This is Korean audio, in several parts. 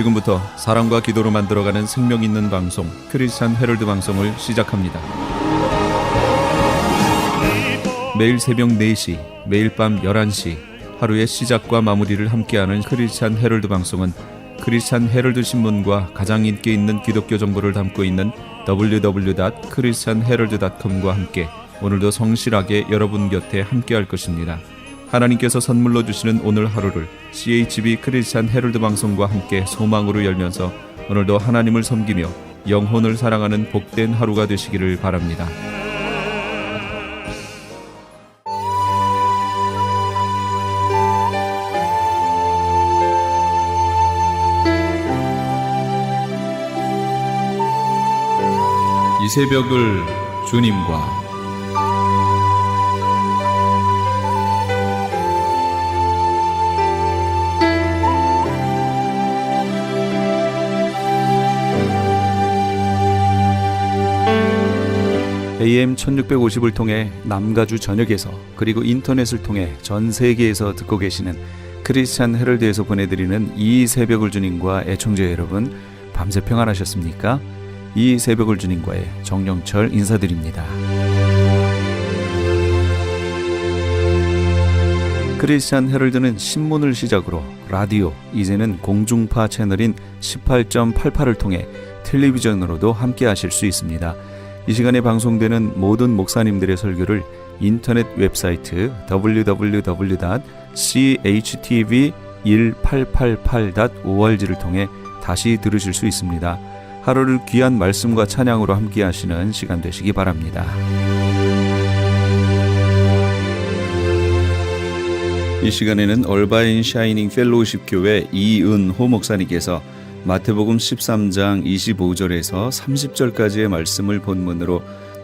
지금부터 사랑과 기도로 만들어가는 생명 있는 방송 크리스찬 헤럴드 방송을 시작합니다. 매일 새벽 4시, 매일 밤 11시 하루의 시작과 마무리를 함께하는 크리스찬 헤럴드 방송은 크리스찬 헤럴드 신문과 가장 인기 있는 기독교 정보를 담고 있는 www.christianherald.com과 함께 오늘도 성실하게 여러분 곁에 함께할 것입니다. 하나님께서 선물로 주시는 오늘 하루를 CHB 크리스찬 헤럴드 방송과 함께 소망으로 열면서 오늘도 하나님을 섬기며 영혼을 사랑하는 복된 하루가 되시기를 바랍니다. 이 새벽을 주님과 AM 1650을 통해 남가주 전역에서 그리고 인터넷을 통해 전 세계에서 듣고 계시는 크리스찬 헤럴드에서 보내드리는 이 새벽을 주님과 애청자 여러분, 밤새 평안하셨습니까? 이 새벽을 주님과의 정영철 인사드립니다. 크리스찬 헤럴드는 신문을 시작으로 라디오, 이제는 공중파 채널인 18.88을 통해 텔레비전으로도 함께 하실 수 있습니다. 이 시간에 방송되는 모든 목사님들의 설교를 인터넷 웹사이트 www.chtv1888.org를 통해 다시 들으실 수 있습니다. 하루를 귀한 말씀과 찬양으로 함께 하시는 시간 되시기 바랍니다. 이 시간에는 얼바인 샤이닝 펠로우십 교회 이은호 목사님께서 마태복음 13장 25절에서 30절까지의 말씀을 본문으로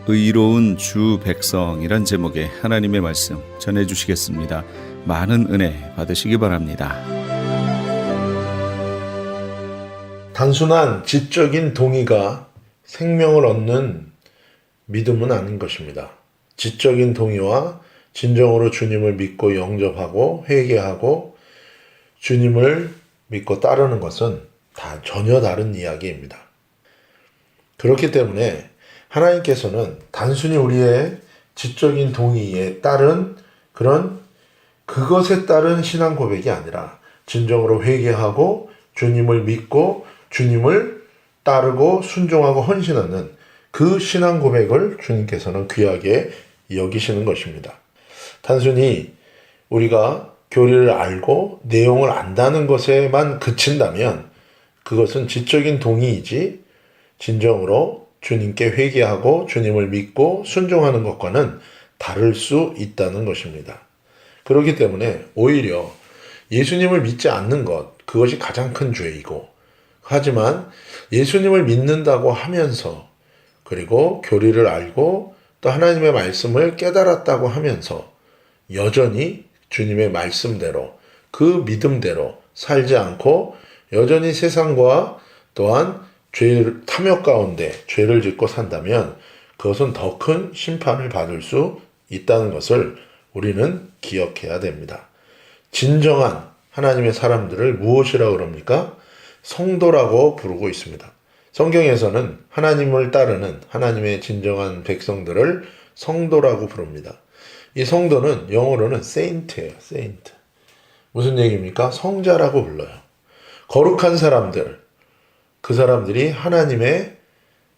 의로운 주 백성이란 제목의 하나님의 말씀 전해주시겠습니다. 많은 은혜 받으시기 바랍니다. 단순한 지적인 동의가 생명을 얻는 믿음은 아닌 것입니다. 지적인 동의와 진정으로 주님을 믿고 영접하고 회개하고 주님을 믿고 따르는 것은 다 전혀 다른 이야기입니다. 그렇기 때문에 하나님께서는 단순히 우리의 지적인 동의에 따른 그것에 따른 신앙 고백이 아니라 진정으로 회개하고 주님을 믿고 주님을 따르고 순종하고 헌신하는 그 신앙 고백을 주님께서는 귀하게 여기시는 것입니다. 단순히 우리가 교리를 알고 내용을 안다는 것에만 그친다면 그것은 지적인 동의이지 진정으로 주님께 회개하고 주님을 믿고 순종하는 것과는 다를 수 있다는 것입니다. 그렇기 때문에 오히려 예수님을 믿지 않는 것, 그것이 가장 큰 죄이고, 하지만 예수님을 믿는다고 하면서 그리고 교리를 알고 또 하나님의 말씀을 깨달았다고 하면서 여전히 주님의 말씀대로 그 믿음대로 살지 않고 여전히 세상과 또한 탐욕 가운데 죄를 짓고 산다면 그것은 더 큰 심판을 받을 수 있다는 것을 우리는 기억해야 됩니다. 진정한 하나님의 사람들을 무엇이라고 그럽니까? 성도라고 부르고 있습니다. 성경에서는 하나님을 따르는 하나님의 진정한 백성들을 성도라고 부릅니다. 이 성도는 영어로는 saint예요. saint. 무슨 얘기입니까? 성자라고 불러요. 거룩한 사람들, 그 사람들이 하나님의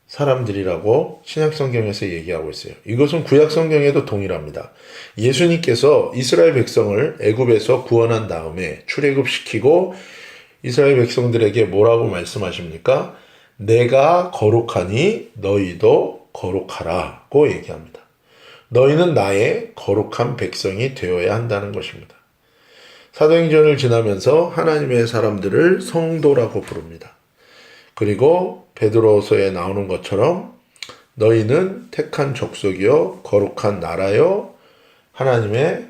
사람들이라고 신약성경에서 얘기하고 있어요. 이것은 구약성경에도 동일합니다. 예수님께서 이스라엘 백성을 애굽에서 구원한 다음에 출애굽시키고 이스라엘 백성들에게 뭐라고 말씀하십니까? 내가 거룩하니 너희도 거룩하라고 얘기합니다. 너희는 나의 거룩한 백성이 되어야 한다는 것입니다. 사도행전을 지나면서 하나님의 사람들을 성도라고 부릅니다. 그리고 베드로서에 나오는 것처럼 너희는 택한 족속이요 거룩한 나라요 하나님의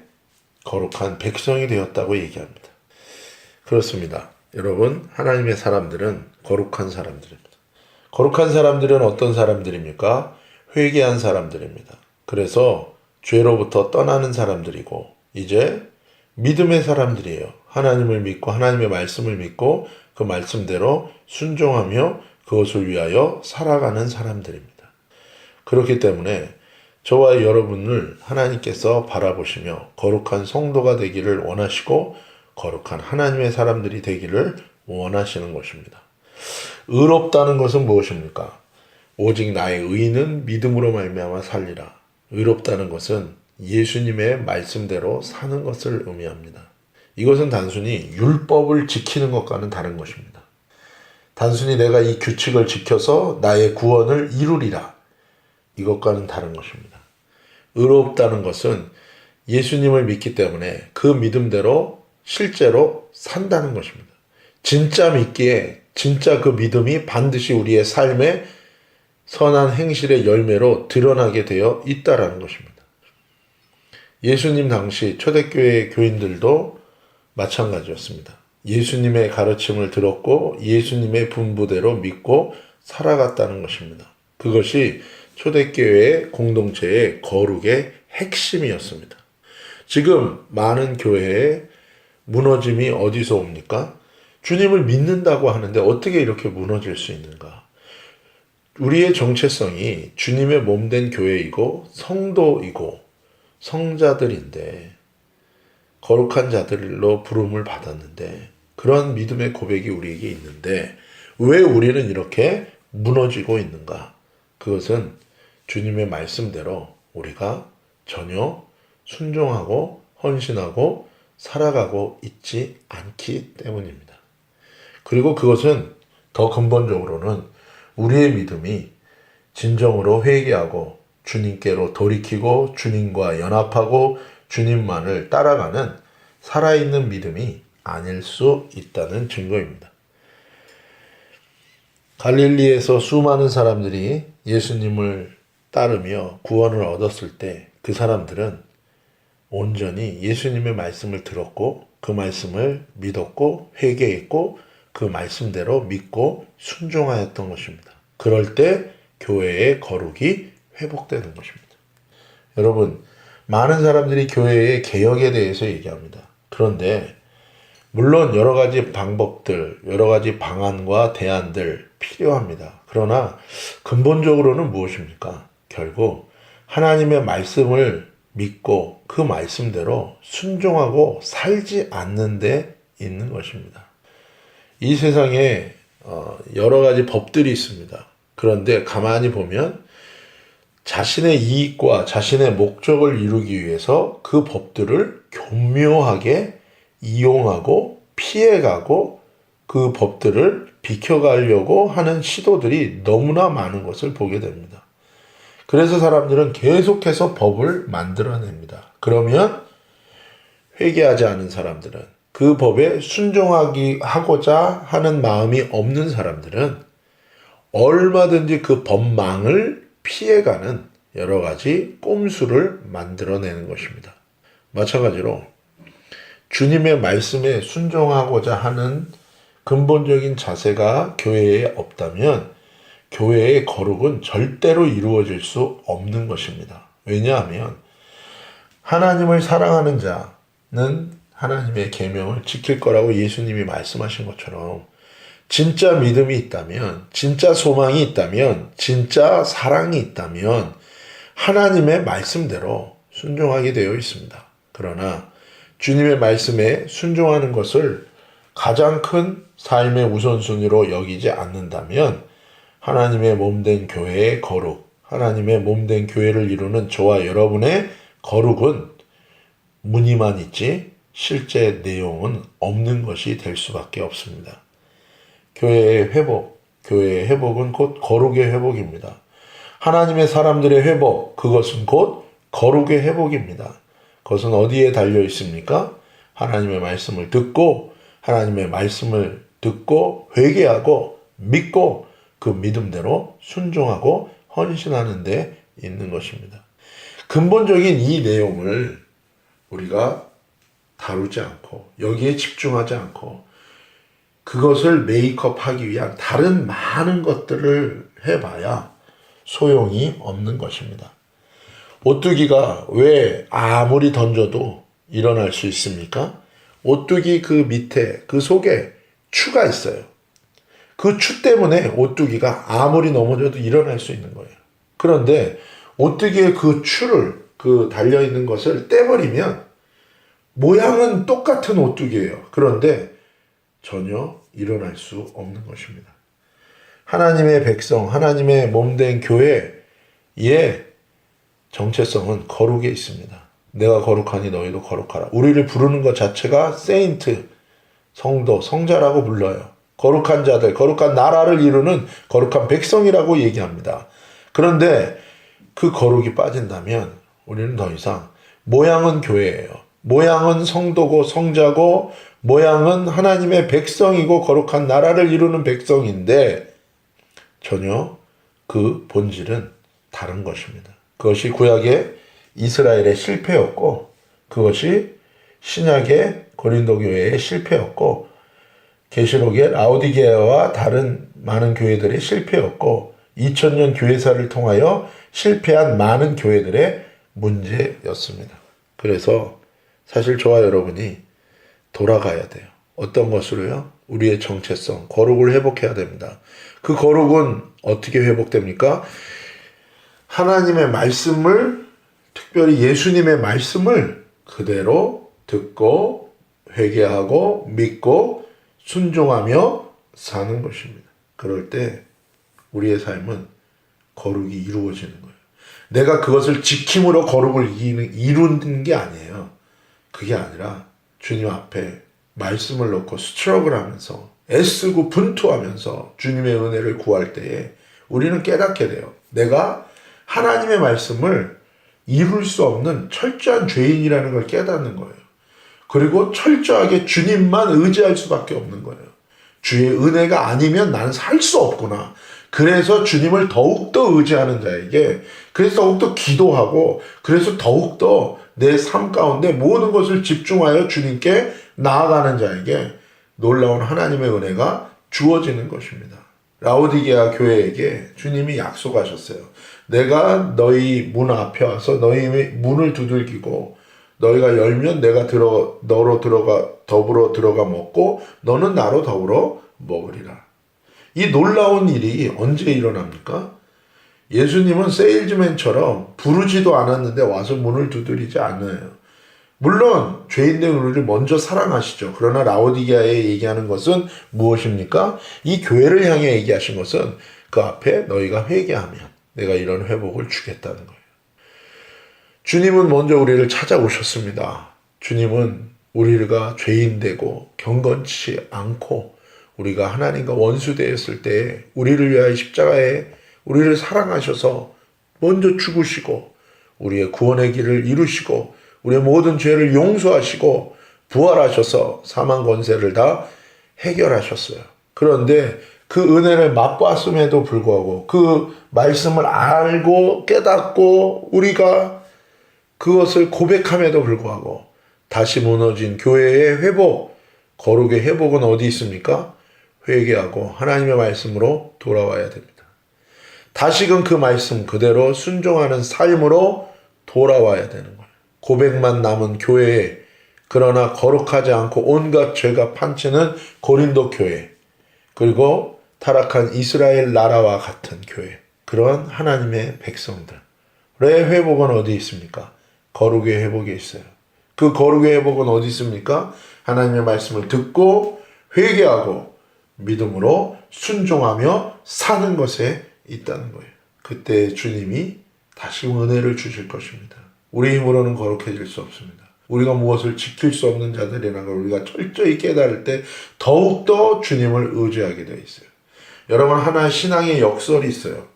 거룩한 백성이 되었다고 얘기합니다. 그렇습니다. 여러분, 하나님의 사람들은 거룩한 사람들입니다. 거룩한 사람들은 어떤 사람들입니까? 회개한 사람들입니다. 그래서 죄로부터 떠나는 사람들이고 이제 믿음의 사람들이에요. 하나님을 믿고 하나님의 말씀을 믿고 그 말씀대로 순종하며 그것을 위하여 살아가는 사람들입니다. 그렇기 때문에 저와 여러분을 하나님께서 바라보시며 거룩한 성도가 되기를 원하시고 거룩한 하나님의 사람들이 되기를 원하시는 것입니다. 의롭다는 것은 무엇입니까? 오직 나의 의는 믿음으로 말미암아 살리라. 의롭다는 것은 예수님의 말씀대로 사는 것을 의미합니다. 이것은 단순히 율법을 지키는 것과는 다른 것입니다. 단순히 내가 이 규칙을 지켜서 나의 구원을 이루리라. 이것과는 다른 것입니다. 의롭다는 것은 예수님을 믿기 때문에 그 믿음대로 실제로 산다는 것입니다. 진짜 믿기에 진짜 그 믿음이 반드시 우리의 삶의 선한 행실의 열매로 드러나게 되어 있다라는 것입니다. 예수님 당시 초대교회 교인들도 마찬가지였습니다. 예수님의 가르침을 들었고 예수님의 분부대로 믿고 살아갔다는 것입니다. 그것이 초대교회의 공동체의 거룩의 핵심이었습니다. 지금 많은 교회에 무너짐이 어디서 옵니까? 주님을 믿는다고 하는데 어떻게 이렇게 무너질 수 있는가? 우리의 정체성이 주님의 몸된 교회이고 성도이고 성자들인데 거룩한 자들로 부름을 받았는데 그런 믿음의 고백이 우리에게 있는데 왜 우리는 이렇게 무너지고 있는가? 그것은 주님의 말씀대로 우리가 전혀 순종하고 헌신하고 살아가고 있지 않기 때문입니다. 그리고 그것은 더 근본적으로는 우리의 믿음이 진정으로 회개하고 주님께로 돌이키고 주님과 연합하고 주님만을 따라가는 살아있는 믿음이 아닐 수 있다는 증거입니다. 갈릴리에서 수많은 사람들이 예수님을 따르며 구원을 얻었을 때 그 사람들은 온전히 예수님의 말씀을 들었고 그 말씀을 믿었고 회개했고 그 말씀대로 믿고 순종하였던 것입니다. 그럴 때 교회의 거룩이 회복되는 것입니다. 여러분, 많은 사람들이 교회의 개혁에 대해서 얘기합니다. 그런데 물론 여러 가지 방법들, 여러 가지 방안과 대안들 필요합니다. 그러나 근본적으로는 무엇입니까? 결국 하나님의 말씀을 믿고 그 말씀대로 순종하고 살지 않는 데 있는 것입니다. 이 세상에 여러 가지 법들이 있습니다. 그런데 가만히 보면 자신의 이익과 자신의 목적을 이루기 위해서 그 법들을 교묘하게 이용하고 피해가고 그 법들을 비켜가려고 하는 시도들이 너무나 많은 것을 보게 됩니다. 그래서 사람들은 계속해서 법을 만들어냅니다. 그러면 회개하지 않은 사람들은 그 법에 순종하고자 하는 마음이 없는 사람들은 얼마든지 그 법망을 피해가는 여러 가지 꼼수를 만들어내는 것입니다. 마찬가지로 주님의 말씀에 순종하고자 하는 근본적인 자세가 교회에 없다면 교회의 거룩은 절대로 이루어질 수 없는 것입니다. 왜냐하면 하나님을 사랑하는 자는 하나님의 계명을 지킬 거라고 예수님이 말씀하신 것처럼 진짜 믿음이 있다면, 진짜 소망이 있다면, 진짜 사랑이 있다면 하나님의 말씀대로 순종하게 되어 있습니다. 그러나 주님의 말씀에 순종하는 것을 가장 큰 삶의 우선순위로 여기지 않는다면 하나님의 몸된 교회의 거룩, 하나님의 몸된 교회를 이루는 저와 여러분의 거룩은 무늬만 있지 실제 내용은 없는 것이 될 수밖에 없습니다. 교회의 회복은 곧 거룩의 회복입니다. 하나님의 사람들의 회복, 그것은 곧 거룩의 회복입니다. 그것은 어디에 달려 있습니까? 하나님의 말씀을 듣고 회개하고 믿고 그 믿음대로 순종하고 헌신하는 데 있는 것입니다. 근본적인 이 내용을 우리가 다루지 않고 여기에 집중하지 않고 그것을 메이크업하기 위한 다른 많은 것들을 해봐야 소용이 없는 것입니다. 오뚜기가 왜 아무리 던져도 일어날 수 있습니까? 오뚜기 그 밑에 그 속에 추가 있어요. 그 추 때문에 오뚜기가 아무리 넘어져도 일어날 수 있는 거예요. 그런데 오뚜기의 그 추를, 그 달려있는 것을 떼버리면 모양은 똑같은 오뚜기예요. 그런데 전혀 일어날 수 없는 것입니다. 하나님의 백성, 하나님의 몸된 교회의 정체성은 거룩에 있습니다. 내가 거룩하니 너희도 거룩하라. 우리를 부르는 것 자체가 세인트, 성도, 성자라고 불러요. 거룩한 자들, 거룩한 나라를 이루는 거룩한 백성이라고 얘기합니다. 그런데 그 거룩이 빠진다면 우리는 더 이상 모양은 교회예요. 모양은 성도고 성자고 모양은 하나님의 백성이고 거룩한 나라를 이루는 백성인데 전혀 그 본질은 다른 것입니다. 그것이 구약의 이스라엘의 실패였고 그것이 신약의 고린도 교회의 실패였고 계시록의 라오디게아와 다른 많은 교회들의 실패였고 2000년 교회사를 통하여 실패한 많은 교회들의 문제였습니다. 그래서 사실 저와 여러분이 돌아가야 돼요. 어떤 것으로요? 우리의 정체성, 거룩을 회복해야 됩니다. 그 거룩은 어떻게 회복됩니까? 하나님의 말씀을, 특별히 예수님의 말씀을 그대로 듣고 회개하고 믿고 순종하며 사는 것입니다. 그럴 때 우리의 삶은 거룩이 이루어지는 거예요. 내가 그것을 지킴으로 거룩을 이루는 게 아니에요. 그게 아니라 주님 앞에 말씀을 놓고 스트럭을 하면서 애쓰고 분투하면서 주님의 은혜를 구할 때에 우리는 깨닫게 돼요. 내가 하나님의 말씀을 이룰 수 없는 철저한 죄인이라는 걸 깨닫는 거예요. 그리고 철저하게 주님만 의지할 수밖에 없는 거예요. 주의 은혜가 아니면 나는 살 수 없구나. 그래서 주님을 더욱더 의지하는 자에게, 그래서 더욱더 기도하고, 그래서 더욱더 내 삶 가운데 모든 것을 집중하여 주님께 나아가는 자에게 놀라운 하나님의 은혜가 주어지는 것입니다. 라오디게아 교회에게 주님이 약속하셨어요. 내가 너희 문 앞에 와서 너희 문을 두들기고 너희가 열면 내가 너로 더불어 들어가 먹고 너는 나로 더불어 먹으리라. 이 놀라운 일이 언제 일어납니까? 예수님은 세일즈맨처럼 부르지도 않았는데 와서 문을 두드리지 않아요. 물론 죄인된 우리를 먼저 사랑하시죠. 그러나 라오디게아에 얘기하는 것은 무엇입니까? 이 교회를 향해 얘기하신 것은 그 앞에 너희가 회개하면 내가 이런 회복을 주겠다는 거예요. 주님은 먼저 우리를 찾아오셨습니다. 주님은 우리가 죄인되고 경건치 않고 우리가 하나님과 원수되었을 때 우리를 위하여 십자가에 우리를 사랑하셔서 먼저 죽으시고 우리의 구원의 길을 이루시고 우리의 모든 죄를 용서하시고 부활하셔서 사망 권세를 다 해결하셨어요. 그런데 그 은혜를 맛봤음에도 불구하고 그 말씀을 알고 깨닫고 우리가 그것을 고백함에도 불구하고 다시 무너진 교회의 회복, 거룩의 회복은 어디 있습니까? 회개하고 하나님의 말씀으로 돌아와야 됩니다. 다시금 그 말씀 그대로 순종하는 삶으로 돌아와야 되는 거예요. 고백만 남은 교회에 그러나 거룩하지 않고 온갖 죄가 판치는 고린도 교회, 그리고 타락한 이스라엘 나라와 같은 교회, 그런 하나님의 백성들의 회복은 어디 있습니까? 거룩의 회복에 있어요. 그 거룩의 회복은 어디 있습니까? 하나님의 말씀을 듣고 회개하고 믿음으로 순종하며 사는 것에 있다는 거예요. 그때 주님이 다시 은혜를 주실 것입니다. 우리 힘으로는 거룩해질 수 없습니다. 우리가 무엇을 지킬 수 없는 자들이라는 걸 우리가 철저히 깨달을 때 더욱더 주님을 의지하게 되어 있어요. 여러분, 하나의 신앙의 역설이 있어요.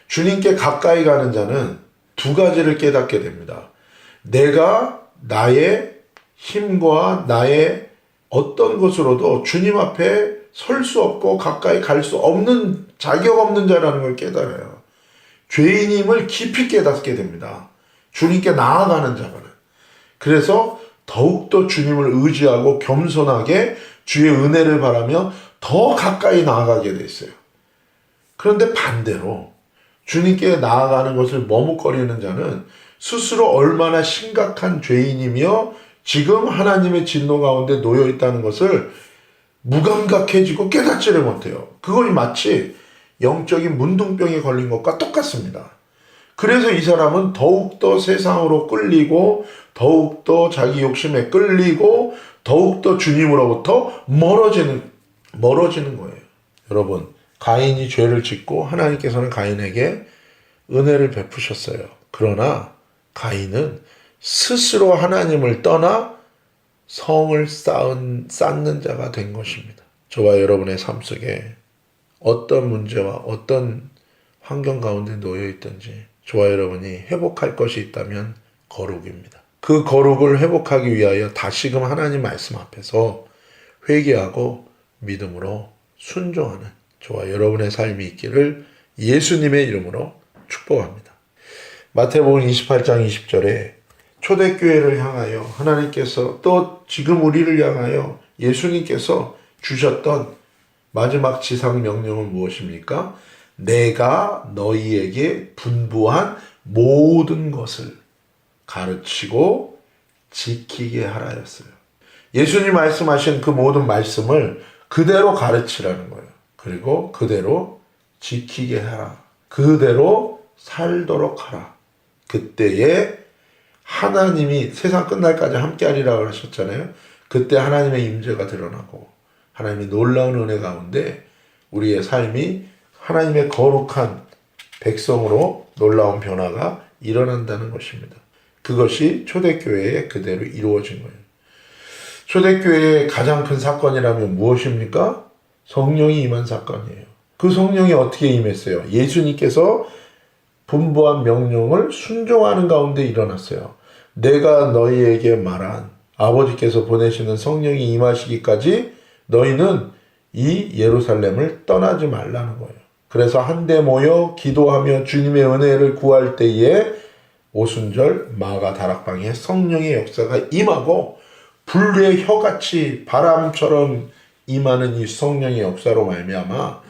주님께 가까이 가는 자는 두 가지를 깨닫게 됩니다. 내가 나의 힘과 나의 어떤 것으로도 주님 앞에 설 수 없고 가까이 갈 수 없는 자격 없는 자라는 걸 깨달아요. 죄인임을 깊이 깨닫게 됩니다. 주님께 나아가는 자는. 그래서 더욱더 주님을 의지하고 겸손하게 주의 은혜를 바라며 더 가까이 나아가게 돼 있어요. 그런데 반대로 주님께 나아가는 것을 머뭇거리는 자는 스스로 얼마나 심각한 죄인이며 지금 하나님의 진노 가운데 놓여 있다는 것을 무감각해지고 깨닫지를 못해요. 그것이 마치 영적인 문둥병에 걸린 것과 똑같습니다. 그래서 이 사람은 더욱더 세상으로 끌리고 더욱더 자기 욕심에 끌리고 더욱더 주님으로부터 멀어지는 거예요. 여러분, 가인이 죄를 짓고 하나님께서는 가인에게 은혜를 베푸셨어요. 그러나 가인은 스스로 하나님을 떠나 성을 쌓는 자가 된 것입니다. 저와 여러분의 삶 속에 어떤 문제와 어떤 환경 가운데 놓여 있든지 저와 여러분이 회복할 것이 있다면 거룩입니다. 그 거룩을 회복하기 위하여 다시금 하나님 말씀 앞에서 회개하고 믿음으로 순종하는 저와 여러분의 삶이 있기를 예수님의 이름으로 축복합니다. 마태복음 28장 20절에 초대교회를 향하여 하나님께서 또 지금 우리를 향하여 예수님께서 주셨던 마지막 지상 명령은 무엇입니까? 내가 너희에게 분부한 모든 것을 가르치고 지키게 하라였어요. 예수님 말씀하신 그 모든 말씀을 그대로 가르치라는 거예요. 그리고 그대로 지키게 하라. 그대로 살도록 하라. 그때에 하나님이 세상 끝날까지 함께하리라고 하셨잖아요. 그때 하나님의 임재가 드러나고 하나님의 놀라운 은혜 가운데 우리의 삶이 하나님의 거룩한 백성으로 놀라운 변화가 일어난다는 것입니다. 그것이 초대교회에 그대로 이루어진 거예요. 초대교회의 가장 큰 사건이라면 무엇입니까? 성령이 임한 사건이에요. 그 성령이 어떻게 임했어요? 예수님께서 분부한 명령을 순종하는 가운데 일어났어요. 내가 너희에게 말한 아버지께서 보내시는 성령이 임하시기까지 너희는 이 예루살렘을 떠나지 말라는 거예요. 그래서 한데 모여 기도하며 주님의 은혜를 구할 때에 오순절 마가 다락방에 성령의 역사가 임하고 불의 혀같이 바람처럼 임하는 이 성령의 역사로 말미암아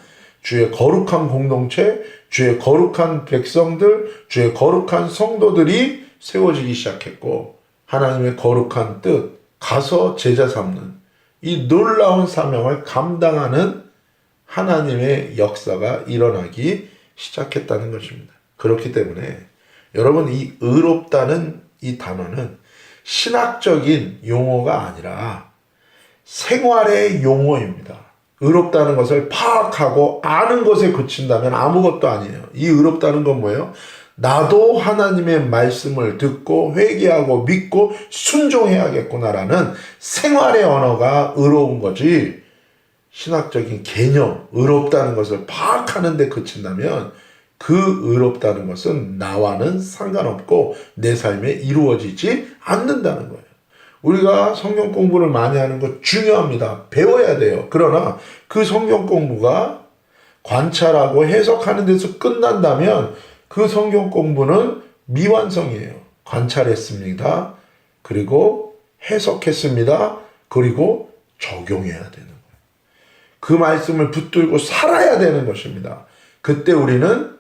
주의 거룩한 공동체, 주의 거룩한 백성들, 주의 거룩한 성도들이 세워지기 시작했고 하나님의 거룩한 뜻, 가서 제자 삼는 이 놀라운 사명을 감당하는 하나님의 역사가 일어나기 시작했다는 것입니다. 그렇기 때문에 여러분, 이 의롭다는 이 단어는 신학적인 용어가 아니라 생활의 용어입니다. 의롭다는 것을 파악하고 아는 것에 그친다면 아무것도 아니에요. 이 의롭다는 건 뭐예요? 나도 하나님의 말씀을 듣고 회개하고 믿고 순종해야겠구나라는 생활의 언어가 의로운 거지, 신학적인 개념, 의롭다는 것을 파악하는 데 그친다면 그 의롭다는 것은 나와는 상관없고 내 삶에 이루어지지 않는다는 거예요. 우리가 성경 공부를 많이 하는 거 중요합니다. 배워야 돼요. 그러나 그 성경 공부가 관찰하고 해석하는 데서 끝난다면 그 성경 공부는 미완성이에요. 관찰했습니다. 그리고 해석했습니다. 그리고 적용해야 되는 거예요. 그 말씀을 붙들고 살아야 되는 것입니다. 그때 우리는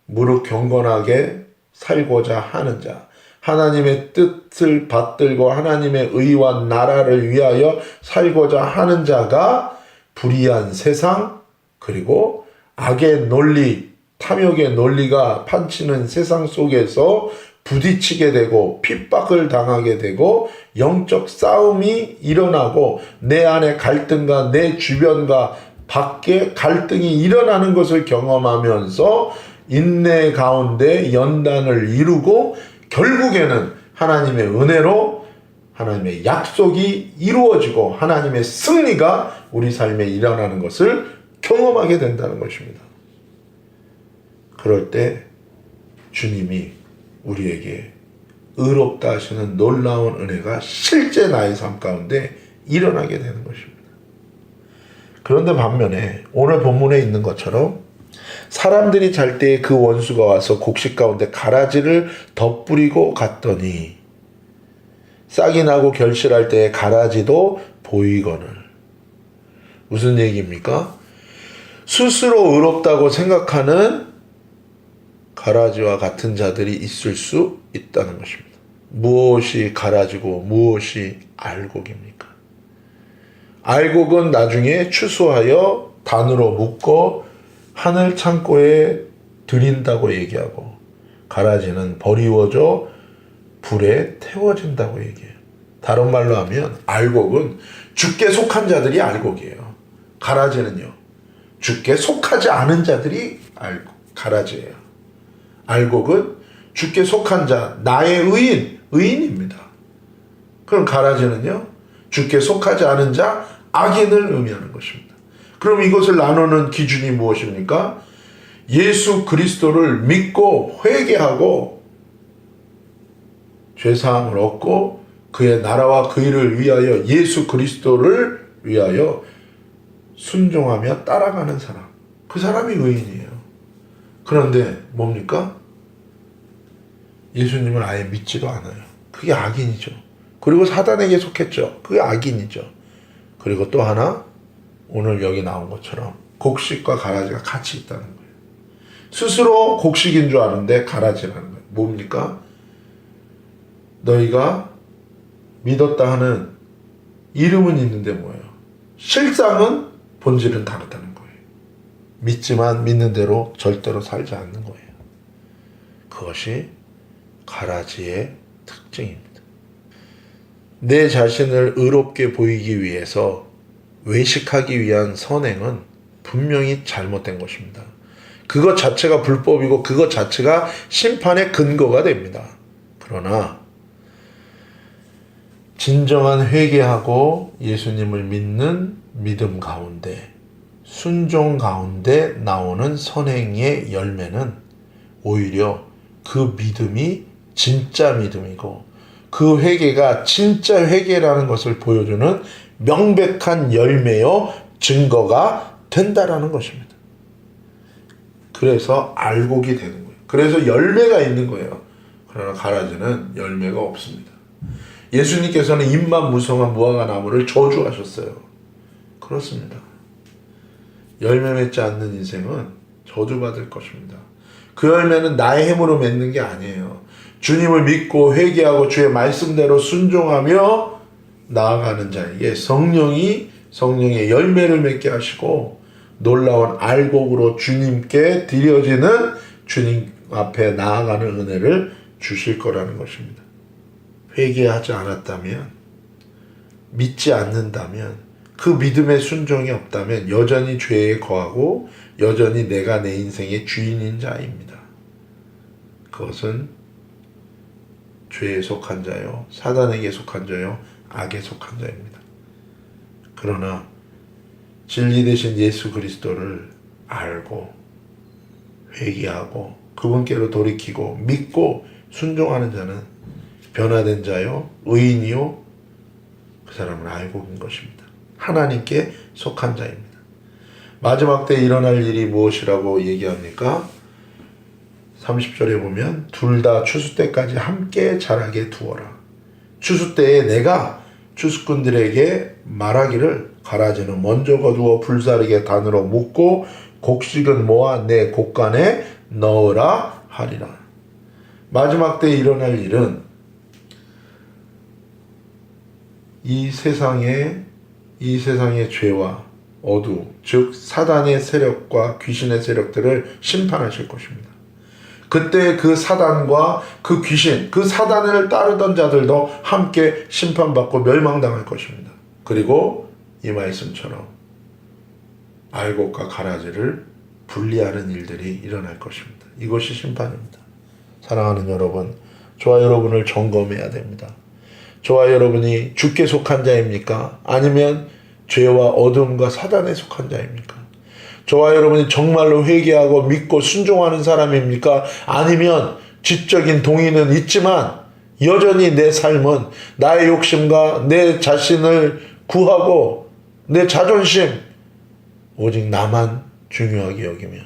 무릇 경건하게 살고자 하는 자, 하나님의 뜻을 받들고 하나님의 의와 나라를 위하여 살고자 하는 자가 불의한 세상, 그리고 악의 논리, 탐욕의 논리가 판치는 세상 속에서 부딪히게 되고 핍박을 당하게 되고 영적 싸움이 일어나고 내 안에 갈등과 내 주변과 밖에 갈등이 일어나는 것을 경험하면서 인내 가운데 연단을 이루고 결국에는 하나님의 은혜로 하나님의 약속이 이루어지고 하나님의 승리가 우리 삶에 일어나는 것을 경험하게 된다는 것입니다. 그럴 때 주님이 우리에게 의롭다 하시는 놀라운 은혜가 실제 나의 삶 가운데 일어나게 되는 것입니다. 그런데 반면에 오늘 본문에 있는 것처럼 사람들이 잘 때에 그 원수가 와서 곡식 가운데 가라지를 덧뿌리고 갔더니 싹이 나고 결실할 때에 가라지도 보이거늘. 무슨 얘기입니까? 스스로 의롭다고 생각하는 가라지와 같은 자들이 있을 수 있다는 것입니다. 무엇이 가라지고 무엇이 알곡입니까? 알곡은 나중에 추수하여 단으로 묶어 하늘 창고에 들인다고 얘기하고, 가라지는 버리워져 불에 태워진다고 얘기해요. 다른 말로 하면 알곡은 주께 속한 자들이 알곡이에요. 가라지는요, 주께 속하지 않은 자들이 가라지예요. 알곡은 주께 속한 자, 나의 의인입니다. 그럼 가라지는요, 주께 속하지 않은 자, 악인을 의미하는 것입니다. 그럼 이것을 나누는 기준이 무엇입니까? 예수 그리스도를 믿고 회개하고 죄사함을 얻고 그의 나라와 그 일을 위하여, 예수 그리스도를 위하여 순종하며 따라가는 사람, 그 사람이 의인이에요. 그런데 뭡니까? 예수님을 아예 믿지도 않아요. 그게 악인이죠. 그리고 사단에게 속했죠. 그게 악인이죠. 그리고 또 하나, 오늘 여기 나온 것처럼 곡식과 가라지가 같이 있다는 거예요. 스스로 곡식인 줄 아는데 가라지라는 거예요. 뭡니까? 너희가 믿었다 하는 이름은 있는데 뭐예요? 실상은, 본질은 다르다는 거예요. 믿지만 믿는 대로 절대로 살지 않는 거예요. 그것이 가라지의 특징입니다. 내 자신을 의롭게 보이기 위해서 외식하기 위한 선행은 분명히 잘못된 것입니다. 그것 자체가 불법이고 그것 자체가 심판의 근거가 됩니다. 그러나 진정한 회개하고 예수님을 믿는 믿음 가운데, 순종 가운데 나오는 선행의 열매는 오히려 그 믿음이 진짜 믿음이고, 그 회개가 진짜 회개라는 것을 보여주는 명백한 열매요 증거가 된다라는 것입니다. 그래서 알곡이 되는 거예요. 그래서 열매가 있는 거예요. 그러나 가라지는 열매가 없습니다. 예수님께서는 잎만 무성한 무화과 나무를 저주하셨어요. 그렇습니다. 열매 맺지 않는 인생은 저주받을 것입니다. 그 열매는 나의 힘으로 맺는 게 아니에요. 주님을 믿고 회개하고 주의 말씀대로 순종하며 나아가는 자에게 성령의 열매를 맺게 하시고, 놀라운 알곡으로 주님께 드려지는, 주님 앞에 나아가는 은혜를 주실 거라는 것입니다. 회개하지 않았다면, 믿지 않는다면, 그 믿음의 순종이 없다면 여전히 죄에 거하고 여전히 내가 내 인생의 주인인 자입니다. 그것은 죄에 속한 자요, 사단에게 속한 자요, 악에 속한 자입니다. 그러나 진리 되신 예수 그리스도를 알고 회개하고 그분께로 돌이키고 믿고 순종하는 자는 변화된 자요, 의인이요, 그 사람은 알곡인 것입니다. 하나님께 속한 자입니다. 마지막 때 일어날 일이 무엇이라고 얘기합니까? 30절에 보면 둘 다 추수 때까지 함께 자라게 두어라. 추수 때에 내가 추수꾼들에게 말하기를, 가라지는 먼저 거두어 불사르게 단으로 묶고 곡식은 모아 내 곡간에 넣으라 하리라. 마지막 때에 일어날 일은 이 세상의 죄와 어두, 즉 사단의 세력과 귀신의 세력들을 심판하실 것입니다. 그때 그 사단과 그 귀신, 그 사단을 따르던 자들도 함께 심판받고 멸망당할 것입니다. 그리고 이 말씀처럼 알곡과 가라지를 분리하는 일들이 일어날 것입니다. 이것이 심판입니다. 사랑하는 여러분, 저와 여러분을 점검해야 됩니다. 저와 여러분이 주께 속한 자입니까? 아니면 죄와 어둠과 사단에 속한 자입니까? 저와 여러분이 정말로 회개하고 믿고 순종하는 사람입니까? 아니면 지적인 동의는 있지만 여전히 내 삶은 나의 욕심과 내 자신을 구하고 내 자존심, 오직 나만 중요하게 여기며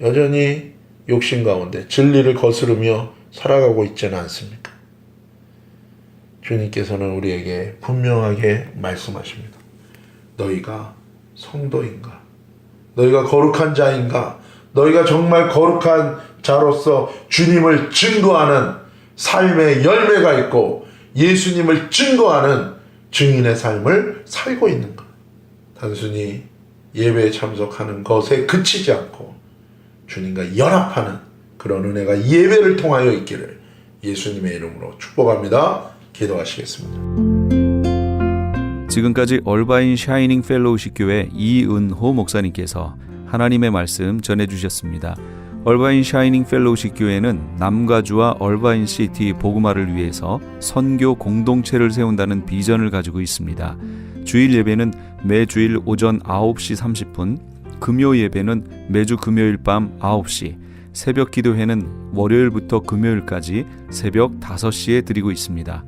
여전히 욕심 가운데 진리를 거스르며 살아가고 있지는 않습니까? 주님께서는 우리에게 분명하게 말씀하십니다. 너희가 성도인가? 너희가 거룩한 자인가? 너희가 정말 거룩한 자로서 주님을 증거하는 삶의 열매가 있고 예수님을 증거하는 증인의 삶을 살고 있는가? 단순히 예배에 참석하는 것에 그치지 않고 주님과 연합하는 그런 은혜가 예배를 통하여 있기를 예수님의 이름으로 축복합니다. 기도하시겠습니다. 지금까지 얼바인 샤이닝 펠로우십 교회 이은호 목사님께서 하나님의 말씀 전해주셨습니다. 얼바인 샤이닝 펠로우십 교회는 남가주와 얼바인 시티 복음화를 위해서 선교 공동체를 세운다는 비전을 가지고 있습니다. 주일 예배는 매주일 오전 9시 30분, 금요 예배는 매주 금요일 밤 9시, 새벽 기도회는 월요일부터 금요일까지 새벽 5시에 드리고 있습니다.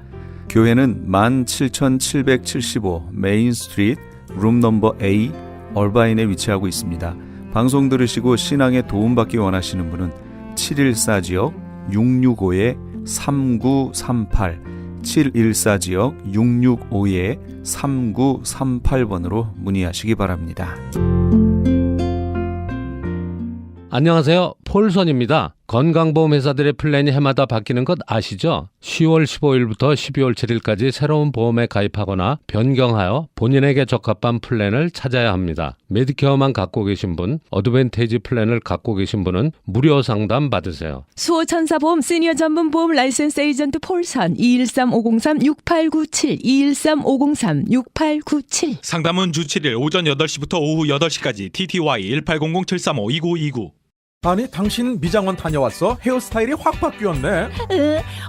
교회는 17775 메인 스트리트 룸 넘버 A 얼바인에 위치하고 있습니다. 방송 들으시고 신앙에 도움받기 원하시는 분은 714지역 665-3938 714지역 665-3938번으로 문의하시기 바랍니다. 안녕하세요. 폴선입니다. 건강보험회사들의 플랜이 해마다 바뀌는 것 아시죠? 10월 15일부터 12월 7일까지 새로운 보험에 가입하거나 변경하여 본인에게 적합한 플랜을 찾아야 합니다. 메디케어만 갖고 계신 분, 어드밴테이지 플랜을 갖고 계신 분은 무료 상담 받으세요. 수호천사보험 시니어 전문 보험 라이센스 에이전트 폴선 213-503-6897 213-503-6897 상담은 주 7일 오전 8시부터 오후 8시까지 TTY 1800-735-2929 아니 당신 미장원 다녀왔어? 헤어스타일이 확 바뀌었네.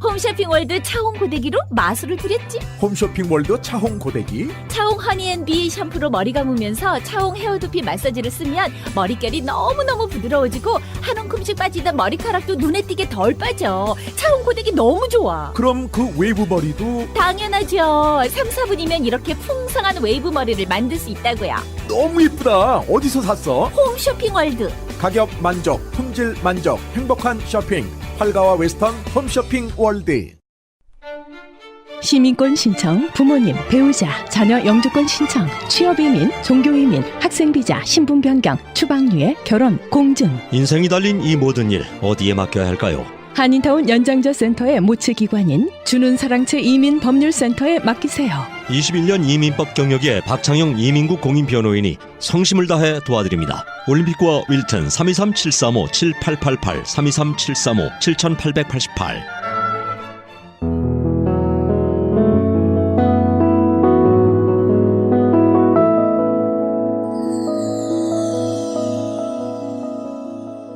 홈쇼핑 월드 차홍 고데기로 마술을 부렸지. 홈쇼핑 월드 차홍 고데기. 차홍 허니앤비 샴푸로 머리 감으면서 차홍 헤어두피 마사지를 쓰면 머릿결이 너무너무 부드러워지고 한 움큼씩 빠지던 머리카락도 눈에 띄게 덜 빠져. 차홍 고데기 너무 좋아. 그럼 그 웨이브 머리도 당연하죠. 3, 4분이면 이렇게 풍성한 웨이브 머리를 만들 수 있다고요. 너무 이쁘다. 어디서 샀어? 홈쇼핑 월드. 가격 만족, 품질 만족, 행복한 쇼핑. 활가와 웨스턴 홈쇼핑 월드. 시민권 신청, 부모님, 배우자, 자녀 영주권 신청, 취업이민, 종교이민, 학생비자, 신분 변경, 추방유예, 결혼, 공증. 인생이 달린 이 모든 일 어디에 맡겨야 할까요? 한인타운 연장자 센터의 모치기관인 주는사랑채 이민법률센터에 맡기세요. 21년 이민법 경력의 박창영 이민국 공인변호인이 성심을 다해 도와드립니다. 올림픽과 윌튼 323-735-7888 323-735-7888.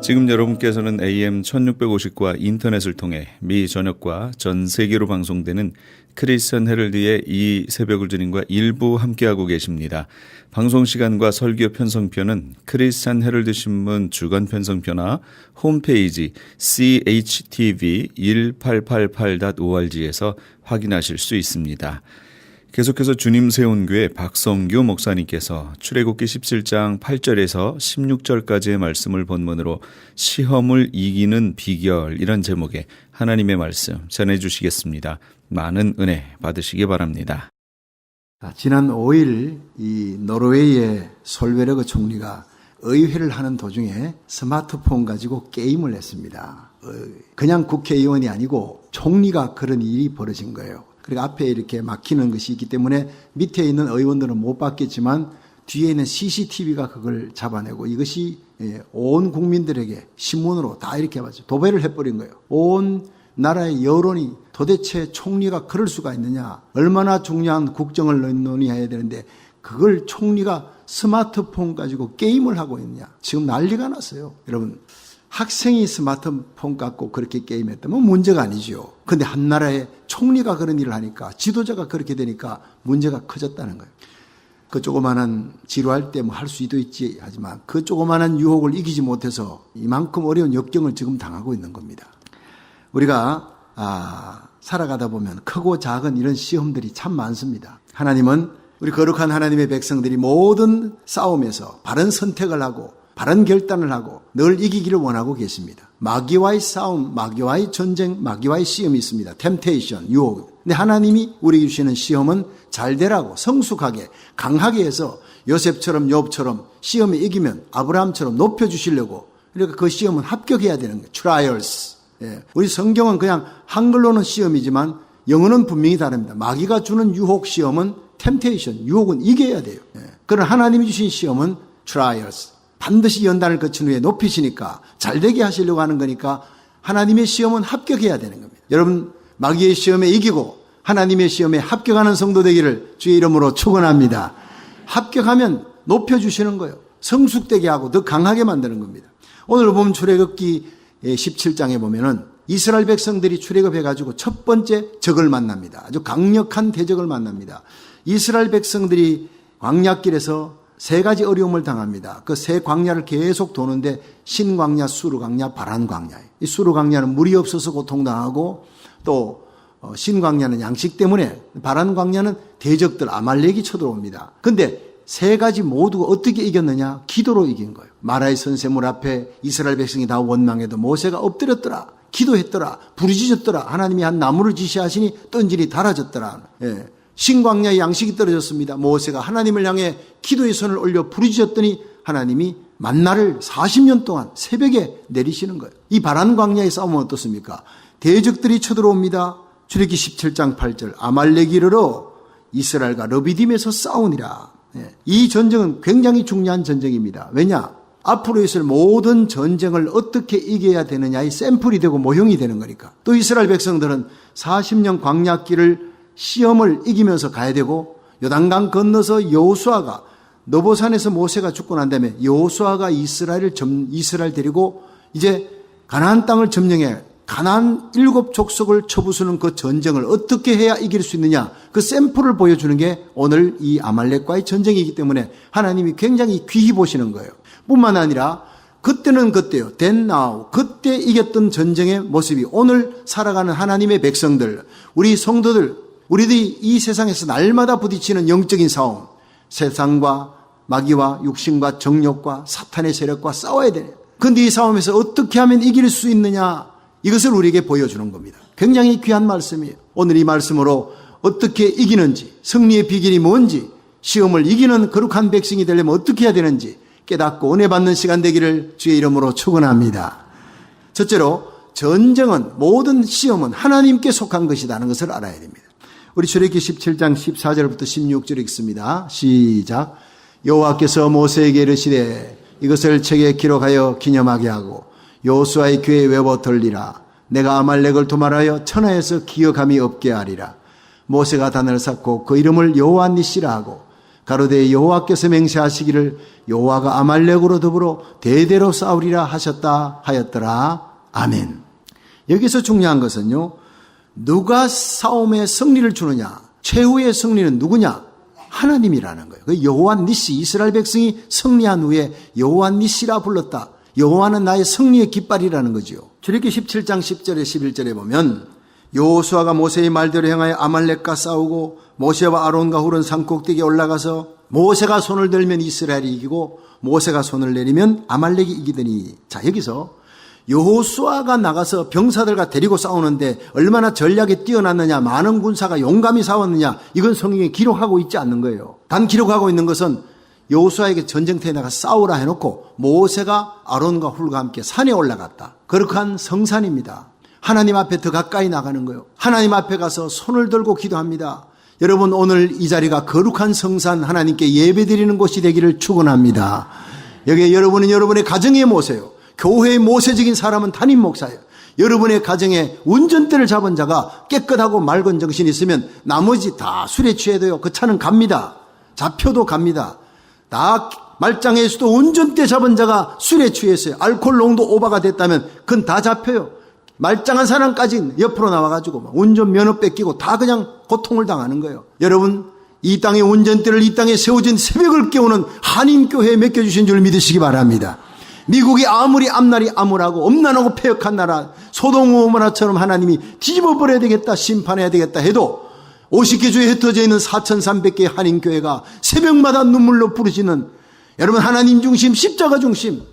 지금 여러분께서는 AM 1650과 인터넷을 통해 미 전역과 전 세계로 방송되는 크리스천 헤럴드의 이 새벽을 주님과 일부 함께하고 계십니다. 방송 시간과 설교 편성표는 크리스천 헤럴드 신문 주간 편성표나 홈페이지chtv1888.org에서 확인하실 수 있습니다. 계속해서 주님 세운 교회 박성규 목사님께서 출애굽기 17장 8절에서 16절까지의 말씀을 본문으로 시험을 이기는 비결 이런 제목의 하나님의 말씀 전해주시겠습니다. 많은 은혜 받으시기 바랍니다. 지난 5일 이 노르웨이의 솔베르그 총리가 의회를 하는 도중에 스마트폰 가지고 게임을 했습니다. 그냥 국회의원이 아니고 총리가 그런 일이 벌어진 거예요. 그리고 앞에 이렇게 막히는 것이 있기 때문에 밑에 있는 의원들은 못 봤겠지만 뒤에 있는 CCTV가 그걸 잡아내고 이것이 온 국민들에게 신문으로 다 이렇게 봤죠. 도배를 해버린 거예요. 온 나라의 여론이 도대체 총리가 그럴 수가 있느냐. 얼마나 중요한 국정을 논의해야 되는데 그걸 총리가 스마트폰 가지고 게임을 하고 있느냐. 지금 난리가 났어요. 여러분. 학생이 스마트폰 갖고 그렇게 게임했다면 문제가 아니죠. 그런데 한 나라의 총리가 그런 일을 하니까 지도자가 그렇게 되니까 문제가 커졌다는 거예요. 그 조그마한 지루할 때 뭐 할 수도 있지 하지만 그 조그마한 유혹을 이기지 못해서 이만큼 어려운 역경을 지금 당하고 있는 겁니다. 우리가 살아가다 보면 크고 작은 이런 시험들이 참 많습니다. 하나님은 우리 거룩한 하나님의 백성들이 모든 싸움에서 바른 선택을 하고 바른 결단을 하고 늘 이기기를 원하고 계십니다. 마귀와의 싸움, 마귀와의 전쟁, 마귀와의 시험이 있습니다. 템테이션, 유혹. 근데 하나님이 우리에게 주시는 시험은 잘 되라고 성숙하게 강하게 해서 요셉처럼 욥처럼 시험에 이기면 아브라함처럼 높여주시려고 그러니까 그 시험은 합격해야 되는 거예요. trials. 우리 성경은 그냥 한글로는 시험이지만 영어는 분명히 다릅니다. 마귀가 주는 유혹 시험은 템테이션, 유혹은 이겨야 돼요. 그런 하나님이 주신 시험은 trials. 반드시 연단을 거친 후에 높이시니까 잘되게 하시려고 하는 거니까 하나님의 시험은 합격해야 되는 겁니다. 여러분 마귀의 시험에 이기고 하나님의 시험에 합격하는 성도 되기를 주의 이름으로 축원합니다. 합격하면 높여주시는 거예요. 성숙되게 하고 더 강하게 만드는 겁니다. 오늘 보면 출애굽기 17장에 보면은 이스라엘 백성들이 출애굽해가지고 첫 번째 적을 만납니다. 아주 강력한 대적을 만납니다. 이스라엘 백성들이 광야길에서 세 가지 어려움을 당합니다. 그 세 광야를 계속 도는데 신광야, 수르광야, 바란광야예요. 이 수르광야는 물이 없어서 고통당하고 또 신광야는 양식 때문에, 바란광야는 대적들 아말렉이 쳐들어옵니다. 근데 세 가지 모두가 어떻게 이겼느냐? 기도로 이긴 거예요. 마라의 선새물 앞에 이스라엘 백성이 다 원망해도 모세가 엎드렸더라, 기도했더라, 부르짖었더라, 하나님이 한 나무를 지시하시니 던지니 달아졌더라. 예. 신광야에 양식이 떨어졌습니다. 모세가 하나님을 향해 기도의 손을 올려 부르짖었더니 하나님이 만나를 40년 동안 새벽에 내리시는 거예요. 이 바란광야의 싸움은 어떻습니까? 대적들이 쳐들어옵니다. 출애굽기 17장 8절 아말렉이 이르러 이스라엘과 르비딤에서 싸우니라. 이 전쟁은 굉장히 중요한 전쟁입니다. 왜냐? 앞으로 있을 모든 전쟁을 어떻게 이겨야 되느냐의 샘플이 되고 모형이 되는 거니까. 또 이스라엘 백성들은 40년 광야길을 시험을 이기면서 가야 되고, 요단강 건너서 여호수아가 너보산에서 모세가 죽고 난 다음에 여호수아가 이스라엘 데리고 이제 가나안 땅을 점령해 가나안 7 족속을 쳐부수는 그 전쟁을 어떻게 해야 이길 수 있느냐, 그 샘플을 보여주는 게 오늘 이 아말렉과의 전쟁이기 때문에 하나님이 굉장히 귀히 보시는 거예요. 뿐만 아니라 그때는 그때요, then now, 그때 이겼던 전쟁의 모습이 오늘 살아가는 하나님의 백성들, 우리 성도들, 우리들이 이 세상에서 날마다 부딪히는 영적인 싸움, 세상과 마귀와 육신과 정욕과 사탄의 세력과 싸워야 돼요. 그런데 이 싸움에서 어떻게 하면 이길 수 있느냐, 이것을 우리에게 보여주는 겁니다. 굉장히 귀한 말씀이에요. 오늘 이 말씀으로 어떻게 이기는지, 승리의 비결이 뭔지, 시험을 이기는 거룩한 백성이 되려면 어떻게 해야 되는지 깨닫고 은혜 받는 시간 되기를 주의 이름으로 축원합니다. 첫째로, 전쟁은, 모든 시험은 하나님께 속한 것이라는 것을 알아야 됩니다. 우리 출애굽기 17장 14절부터 16절 읽습니다. 시작. 여호와께서 모세에게 이르시되 이것을 책에 기록하여 기념하게 하고 여호수아의 귀에 외워 들리라. 내가 아말렉을 도말하여 천하에서 기억함이 없게 하리라. 모세가 단을 쌓고 그 이름을 여호와 니시라 하고 가로되 여호와께서 맹세하시기를 여호와가 아말렉으로 더불어 대대로 싸우리라 하셨다 하였더라. 아멘. 여기서 중요한 것은요, 누가 싸움에 승리를 주느냐, 최후의 승리는 누구냐? 하나님이라는 거예요. 그 여호와 니시, 이스라엘 백성이 승리한 후에 여호와 니시라 불렀다. 여호와는 나의 승리의 깃발이라는 거지요. 출애굽기 17장 10절에 11절에 보면 여호수아가 모세의 말대로 행하여 아말렉과 싸우고 모세와 아론과 훌은 산꼭대기에 올라가서 모세가 손을 들면 이스라엘이 이기고 모세가 손을 내리면 아말렉이 이기더니, 자, 여기서 여호수아가 나가서 병사들과 데리고 싸우는데 얼마나 전략이 뛰어났느냐, 많은 군사가 용감히 싸웠느냐, 이건 성경에 기록하고 있지 않는 거예요. 단 기록하고 있는 것은 여호수아에게 전쟁터에 나가 싸우라 해놓고 모세가 아론과 훌과 함께 산에 올라갔다. 거룩한 성산입니다. 하나님 앞에 더 가까이 나가는 거예요. 하나님 앞에 가서 손을 들고 기도합니다. 여러분, 오늘 이 자리가 거룩한 성산, 하나님께 예배드리는 곳이 되기를 축원합니다. 여기에 여러분은 여러분의 가정의 모세요. 교회의 모세적인 사람은 담임 목사예요. 여러분의 가정에 운전대를 잡은 자가 깨끗하고 맑은 정신이 있으면 나머지 다 술에 취해도요, 그 차는 갑니다. 잡혀도 갑니다. 다 말짱에서도 운전대 잡은 자가 술에 취했어요. 알코올 농도 오버가 됐다면 그건 다 잡혀요. 말짱한 사람까지 옆으로 나와가지고 막 운전면허 뺏기고 다 그냥 고통을 당하는 거예요. 여러분, 이 땅의 운전대를 이 땅에 세워진 새벽을 깨우는 한인교회에 맡겨주신 줄 믿으시기 바랍니다. 미국이 아무리 앞날이 암울하고 엄난하고 폐역한 나라, 소돔 고모라처럼 하나님이 뒤집어 버려야 되겠다, 심판해야 되겠다 해도 50개 주에 흩어져 있는 4,300개의 한인교회가 새벽마다 눈물로 부르짖는, 여러분, 하나님 중심, 십자가 중심,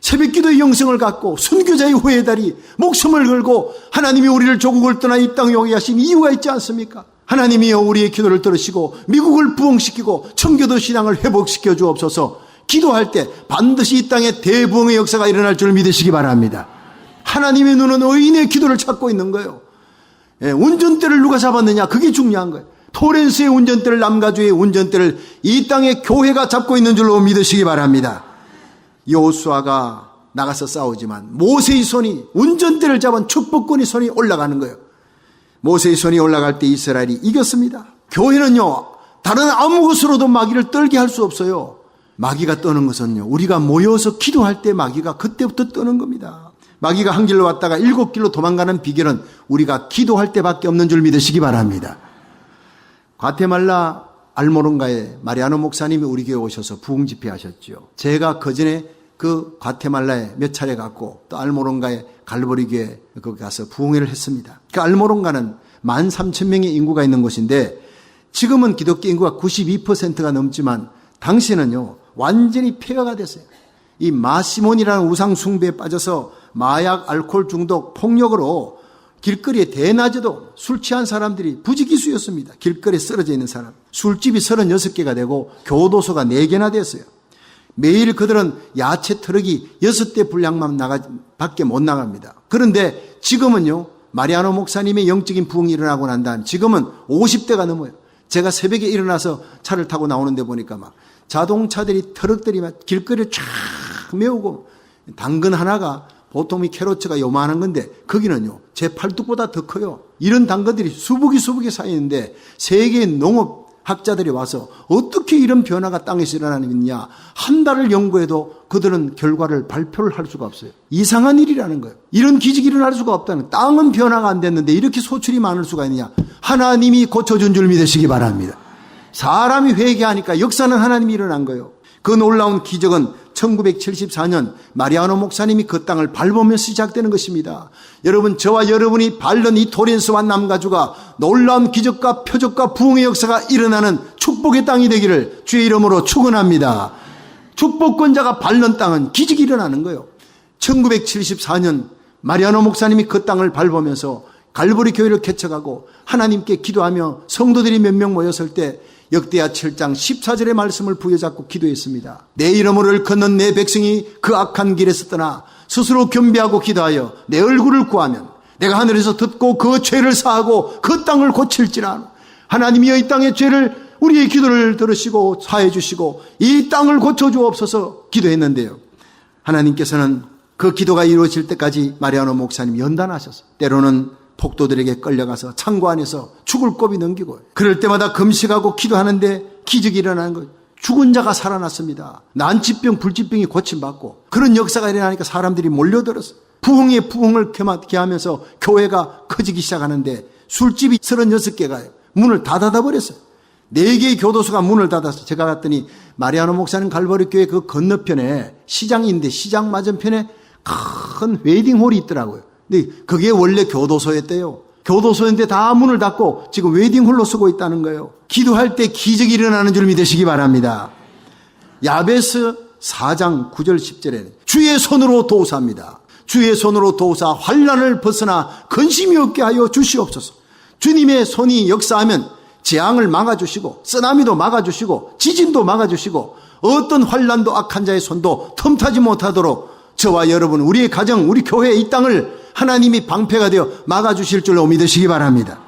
새벽기도의 영성을 갖고 순교자의 후의 다리, 목숨을 걸고 하나님이 우리를 조국을 떠나 이 땅에 오게 하신 이유가 있지 않습니까? 하나님이여 우리의 기도를 들으시고 미국을 부흥시키고 청교도 신앙을 회복시켜 주옵소서. 기도할 때 반드시 이 땅에 대부흥의 역사가 일어날 줄 믿으시기 바랍니다. 하나님의 눈은 의인의 기도를 찾고 있는 거예요. 운전대를 누가 잡았느냐, 그게 중요한 거예요. 토렌스의 운전대를, 남가주의 운전대를 이 땅에 교회가 잡고 있는 줄로 믿으시기 바랍니다. 여호수아가 나가서 싸우지만 모세의 손이, 운전대를 잡은 축복권의 손이 올라가는 거예요. 모세의 손이 올라갈 때 이스라엘이 이겼습니다. 교회는요, 다른 아무 것으로도 마귀를 떨게 할 수 없어요. 마귀가 떠는 것은요, 우리가 모여서 기도할 때 마귀가 그때부터 떠는 겁니다. 마귀가 한 길로 왔다가 7길로 도망가는 비결은 우리가 기도할 때밖에 없는 줄 믿으시기 바랍니다. 과테말라 알모론가에 마리아노 목사님이 우리 교회 오셔서 부흥 집회 하셨죠. 제가 그전에 그 과테말라에 몇 차례 갔고 또 알모론가에 갈보리 교회 거기 가서 부흥회를 했습니다. 그 알모론가는 13,000명의 인구가 있는 곳인데 지금은 기독교 인구가 92%가 넘지만 당시에는요 완전히 폐허가 됐어요. 이 마시몬이라는 우상 숭배에 빠져서 마약, 알코올 중독, 폭력으로 길거리에 대낮에도 술 취한 사람들이 부지기수였습니다. 길거리에 쓰러져 있는 사람. 술집이 36개가 되고 교도소가 4개나 됐어요. 매일 그들은 야채 트럭이 6대 분량만 밖에 못 나갑니다. 그런데 지금은요, 마리아노 목사님의 영적인 부흥이 일어나고 난 다음 지금은 50대가 넘어요. 제가 새벽에 일어나서 차를 타고 나오는데 보니까 막 자동차들이, 트럭들이 막 길거리에 쫙 메우고, 당근 하나가 보통 이 캐로츠가 요만한 건데 거기는요 제 팔뚝보다 더 커요. 이런 당근들이 수북이 쌓이는데 세계의 농업학자들이 와서 어떻게 이런 변화가 땅에서 일어나느냐, 한 달을 연구해도 그들은 결과를 발표를 할 수가 없어요. 이상한 일이라는 거예요. 이런 기적이 일어날 수가 없다는 거예요. 땅은 변화가 안 됐는데 이렇게 소출이 많을 수가 있느냐. 하나님이 고쳐준 줄 믿으시기 바랍니다. 사람이 회개하니까 역사는 하나님이 일어난 거예요. 그 놀라운 기적은 1974년 마리아노 목사님이 그 땅을 밟으면서 시작되는 것입니다. 여러분, 저와 여러분이 밟는 이 토렌스와 남가주가 놀라운 기적과 표적과 부흥의 역사가 일어나는 축복의 땅이 되기를 주의 이름으로 축원합니다. 축복권자가 밟는 땅은 기적이 일어나는 거예요. 1974년 마리아노 목사님이 그 땅을 밟으면서 갈보리 교회를 개척하고 하나님께 기도하며 성도들이 몇 명 모였을 때 역대하 7장 14절의 말씀을 부여잡고 기도했습니다. 내 이름을 걷는 내 백성이 그 악한 길에서 떠나 스스로 겸비하고 기도하여 내 얼굴을 구하면 내가 하늘에서 듣고 그 죄를 사하고 그 땅을 고칠지라. 하나님이 이 땅의 죄를, 우리의 기도를 들으시고 사해 주시고 이 땅을 고쳐주옵소서 기도했는데요, 하나님께서는 그 기도가 이루어질 때까지 마리아노 목사님 연단하셨어요. 때로는 폭도들에게 끌려가서 창고 안에서 죽을 고비 넘기고, 그럴 때마다 금식하고 기도하는데 기적이 일어나는 거예요. 죽은 자가 살아났습니다. 난치병, 불치병이 고침받고, 그런 역사가 일어나니까 사람들이 몰려들었어요. 부흥의 부흥을 기하면서 교회가 커지기 시작하는데 술집이 36개가 문을 다 닫아버렸어요. 4개의 교도소가 문을 닫아서 제가 갔더니 마리아노 목사님 갈보리 교회 그 건너편에 시장인데 시장 맞은편에 큰 웨딩홀이 있더라고요. 근데 그게 원래 교도소였대요. 교도소인데 다 문을 닫고 지금 웨딩홀로 쓰고 있다는 거예요. 기도할 때 기적이 일어나는 줄 믿으시기 바랍니다. 야베스 4장 9절 10절에는 주의 손으로 도우사입니다. 주의 손으로 도우사 환난을 벗어나 근심이 없게 하여 주시옵소서. 주님의 손이 역사하면 재앙을 막아주시고 쓰나미도 막아주시고 지진도 막아주시고 어떤 환난도 악한 자의 손도 틈타지 못하도록 저와 여러분, 우리의 가정, 우리 교회 이 땅을 하나님이 방패가 되어 막아주실 줄로 믿으시기 바랍니다.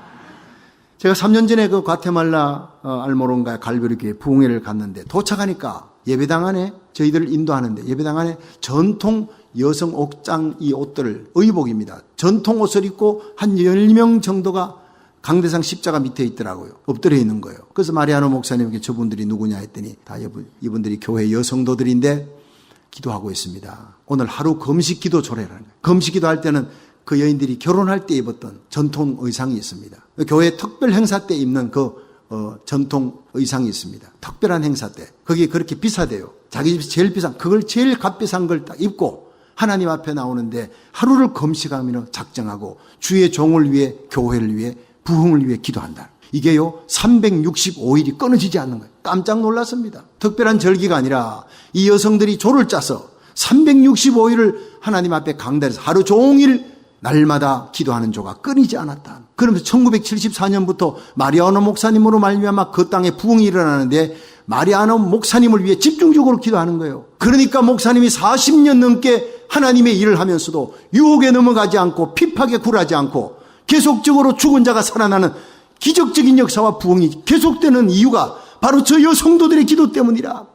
제가 3년 전에 그 과테말라 알모론가 갈보리 교회 부흥회를 갔는데 도착하니까 예배당 안에 저희들을 인도하는데 예배당 안에 전통 여성 옥장 이 옷들을, 의복입니다. 전통 옷을 입고 한 10명 정도가 강대상 십자가 밑에 있더라고요. 엎드려 있는 거예요. 그래서 마리아노 목사님에게 저분들이 누구냐 했더니 다 이분들이 교회 여성도들인데 기도하고 있습니다. 오늘 하루 금식 기도 조례라는 거예요. 금식 기도할 때는 그 여인들이 결혼할 때 입었던 전통 의상이 있습니다. 교회 특별 행사 때 입는 그 전통 의상이 있습니다. 특별한 행사 때. 그게 그렇게 비싸대요. 자기 집에서 제일 비싼, 그걸 제일 값비싼 걸 딱 입고 하나님 앞에 나오는데 하루를 금식하며 작정하고 주의 종을 위해, 교회를 위해, 부흥을 위해 기도한다. 이게요 365일이 끊어지지 않는 거예요. 깜짝 놀랐습니다. 특별한 절기가 아니라 이 여성들이 조를 짜서 365일을 하나님 앞에 강단에서 하루 종일 날마다 기도하는 조가 끊이지 않았다. 그러면서 1974년부터 마리아노 목사님으로 말미암아 그 땅에 부흥이 일어나는데 마리아노 목사님을 위해 집중적으로 기도하는 거예요. 그러니까 목사님이 40년 넘게 하나님의 일을 하면서도 유혹에 넘어가지 않고 핍박에 굴하지 않고 계속적으로 죽은 자가 살아나는 기적적인 역사와 부흥이 계속되는 이유가 바로 저 여성도들의 기도 때문이라.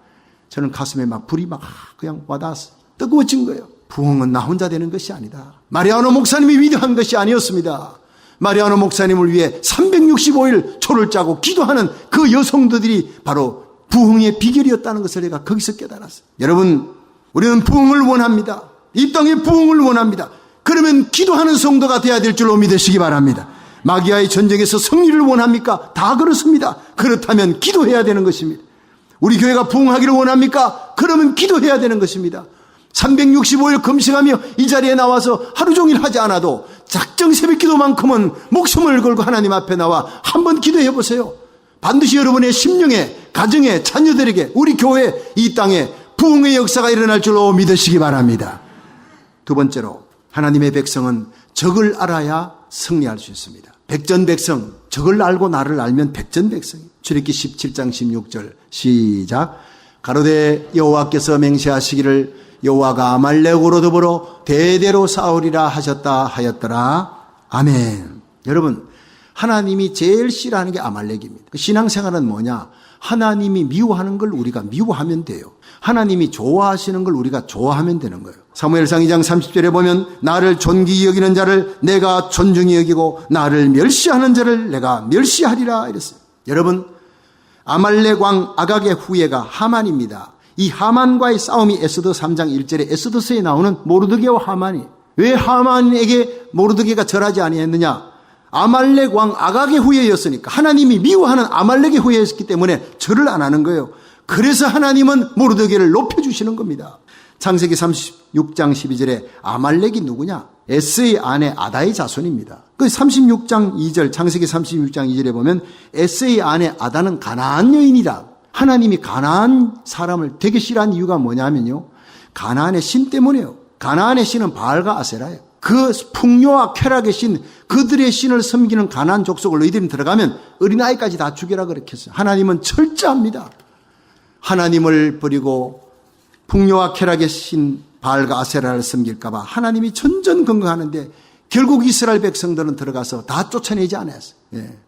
저는 가슴에 막 불이 막 그냥 와닿았어. 뜨거워진 거예요. 부흥은 나 혼자 되는 것이 아니다. 마리아노 목사님이 위대한 것이 아니었습니다. 마리아노 목사님을 위해 365일 초를 짜고 기도하는 그 여성도들이 바로 부흥의 비결이었다는 것을 내가 거기서 깨달았어요. 여러분, 우리는 부흥을 원합니다. 이 땅에 부흥을 원합니다. 그러면 기도하는 성도가 되어야 될 줄로 믿으시기 바랍니다. 마귀와의 전쟁에서 승리를 원합니까? 다 그렇습니다. 그렇다면 기도해야 되는 것입니다. 우리 교회가 부흥하기를 원합니까? 그러면 기도해야 되는 것입니다. 365일 금식하며 이 자리에 나와서 하루 종일 하지 않아도 작정 새벽 기도만큼은 목숨을 걸고 하나님 앞에 나와 한번 기도해 보세요. 반드시 여러분의 심령에, 가정에, 자녀들에게, 우리 교회, 이 땅에 부흥의 역사가 일어날 줄로 믿으시기 바랍니다. 두 번째로, 하나님의 백성은 적을 알아야 승리할 수 있습니다. 백전백성, 적을 알고 나를 알면 백전백성이. 출애굽기 17장 16절 시작. 가로되 여호와께서 맹세하시기를 여호와가 아말렉으로 더불어 대대로 싸우리라 하셨다 하였더라. 아멘. 여러분, 하나님이 제일 싫어하는 게 아말렉입니다. 신앙생활은 뭐냐? 하나님이 미워하는 걸 우리가 미워하면 돼요. 하나님이 좋아하시는 걸 우리가 좋아하면 되는 거예요. 사무엘상 2장 30절에 보면 나를 존귀히 여기는 자를 내가 존중히 여기고 나를 멸시하는 자를 내가 멸시하리라 이랬어요. 여러분, 아말렉 왕 아각의 후예가 하만입니다. 이 하만과의 싸움이 에스더 3장 1절에 에스더서에 나오는 모르드게와 하만이. 왜 하만에게 모르드게가 절하지 아니했느냐? 아말렉 왕 아각의 후예였으니까. 하나님이 미워하는 아말렉의 후예였기 때문에 절을 안 하는 거예요. 그래서 하나님은 모르드게를 높여주시는 겁니다. 창세기 36장 12절에 아말렉이 누구냐? 에스의 아내 아다의 자손입니다. 그 36장 2절, 창세기 36장 2절에 보면 에스의 아내 아다는 가나안 여인이다. 하나님이 가나안 사람을 되게 싫어한 이유가 뭐냐면요, 가나안의 신 때문에요. 가나안의 신은 바알과 아세라예요. 그 풍요와 쾌락의 신, 그들의 신을 섬기는 가나안 족속을 너희들이 들어가면 어린아이까지 다 죽여라 그렇게 했어요. 하나님은 철저합니다. 하나님을 버리고 풍요와 쾌락의 신 바알과 아세라를 섬길까 봐 하나님이 전전긍긍하는데 결국 이스라엘 백성들은 들어가서 다 쫓아내지 않았어요.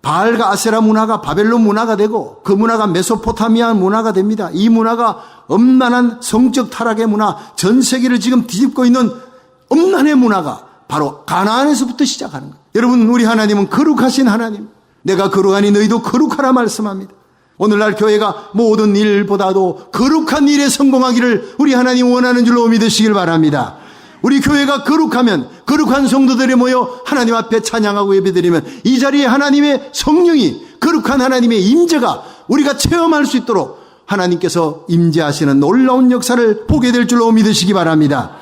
바알과 아세라 문화가 바벨론 문화가 되고 그 문화가 메소포타미아 문화가 됩니다. 이 문화가 엄난한 성적 타락의 문화, 전 세계를 지금 뒤집고 있는 엄난의 문화가 바로 가나안에서부터 시작하는 거예요. 여러분, 우리 하나님은 거룩하신 하나님. 내가 거룩하니 너희도 거룩하라 말씀합니다. 오늘날 교회가 모든 일보다도 거룩한 일에 성공하기를 우리 하나님 원하는 줄로 믿으시길 바랍니다. 우리 교회가 거룩하면 거룩한 성도들이 모여 하나님 앞에 찬양하고 예배드리면 이 자리에 하나님의 성령이, 거룩한 하나님의 임재가 우리가 체험할 수 있도록 하나님께서 임재하시는 놀라운 역사를 보게 될 줄로 믿으시기 바랍니다.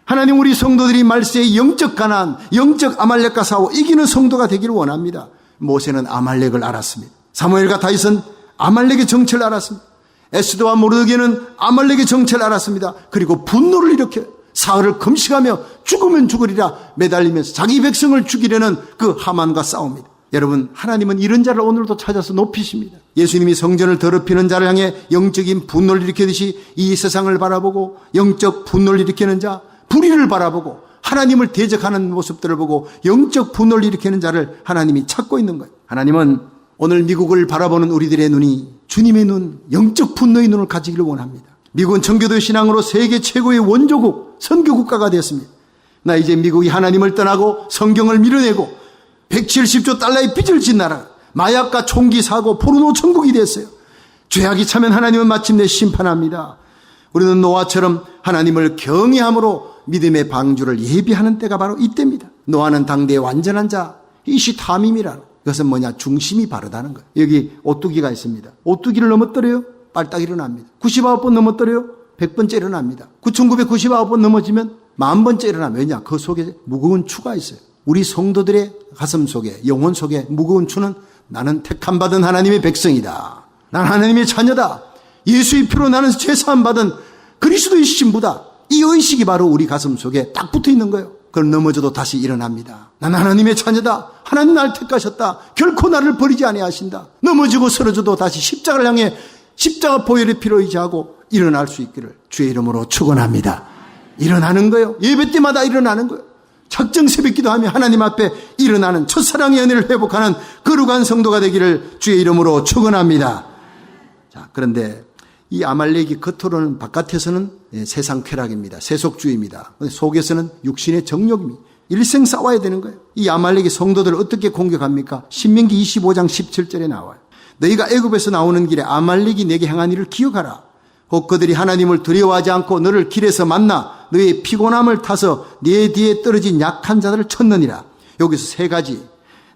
하나님, 우리 성도들이 말세의 영적 가나안, 영적 아말렉과 싸워 이기는 성도가 되기를 원합니다. 모세는 아말렉을 알았습니다. 사무엘과 다윗은 아말렉의 정체를 알았습니다. 에스더와 모르드게는 아말렉의 정체를 알았습니다. 그리고 분노를 일으켜 사흘을 금식하며 죽으면 죽으리라 매달리면서 자기 백성을 죽이려는 그 하만과 싸웁니다. 여러분, 하나님은 이런 자를 오늘도 찾아서 높이십니다. 예수님이 성전을 더럽히는 자를 향해 영적인 분노를 일으키듯이 이 세상을 바라보고 영적 분노를 일으키는 자, 불의를 바라보고 하나님을 대적하는 모습들을 보고 영적 분노를 일으키는 자를 하나님이 찾고 있는 거예요. 하나님은 오늘 미국을 바라보는 우리들의 눈이 주님의 눈, 영적 분노의 눈을 가지기를 원합니다. 미국은 청교도 신앙으로 세계 최고의 원조국, 선교국가가 되었습니다. 나 이제 미국이 하나님을 떠나고 성경을 밀어내고 170조 달러의 빚을 진 나라, 마약과 총기 사고 포르노 천국이 됐어요. 죄악이 차면 하나님은 마침내 심판합니다. 우리는 노아처럼 하나님을 경외함으로 믿음의 방주를 예비하는 때가 바로 이때입니다. 노아는 당대의 완전한 자, 이시타밈이라는, 그것은 뭐냐? 중심이 바르다는 거예요. 여기 오뚜기가 있습니다. 오뚜기를 넘어뜨려요? 빨딱 일어납니다. 99번 넘어뜨려요? 100번째 일어납니다. 9999번 넘어지면 10,000번째 일어나면, 왜냐? 그 속에 무거운 추가 있어요. 우리 성도들의 가슴 속에, 영혼 속에 무거운 추는 나는 택함받은 하나님의 백성이다. 난 하나님의 자녀다. 예수의 피로 나는 죄사함 받은 그리스도의 신부다. 이 의식이 바로 우리 가슴 속에 딱 붙어 있는 거예요. 그럼 넘어져도 다시 일어납니다. 난 하나님의 자녀다. 하나님 날 택하셨다. 결코 나를 버리지 아니하신다. 넘어지고 쓰러져도 다시 십자가를 향해 십자가 보혈의 피로 의지하고 일어날 수 있기를 주의 이름으로 축원합니다. 일어나는 거예요. 예배 때마다 일어나는 거예요. 작정 새벽기도 하며 하나님 앞에 일어나는 첫사랑의 은혜를 회복하는 거룩한 성도가 되기를 주의 이름으로 축원합니다. 자, 그런데 이 아말렉이 겉으로는 바깥에서는 세상 쾌락입니다. 세속주의입니다. 속에서는 육신의 정욕입니다. 일생 싸워야 되는 거예요. 이 아말렉이 성도들을 어떻게 공격합니까? 신명기 25장 17절에 나와요. 너희가 애굽에서 나오는 길에 아말렉이 내게 행한 일을 기억하라. 혹 그들이 하나님을 두려워하지 않고 너를 길에서 만나 너의 피곤함을 타서 네 뒤에 떨어진 약한 자들을 쳤느니라. 여기서 세 가지.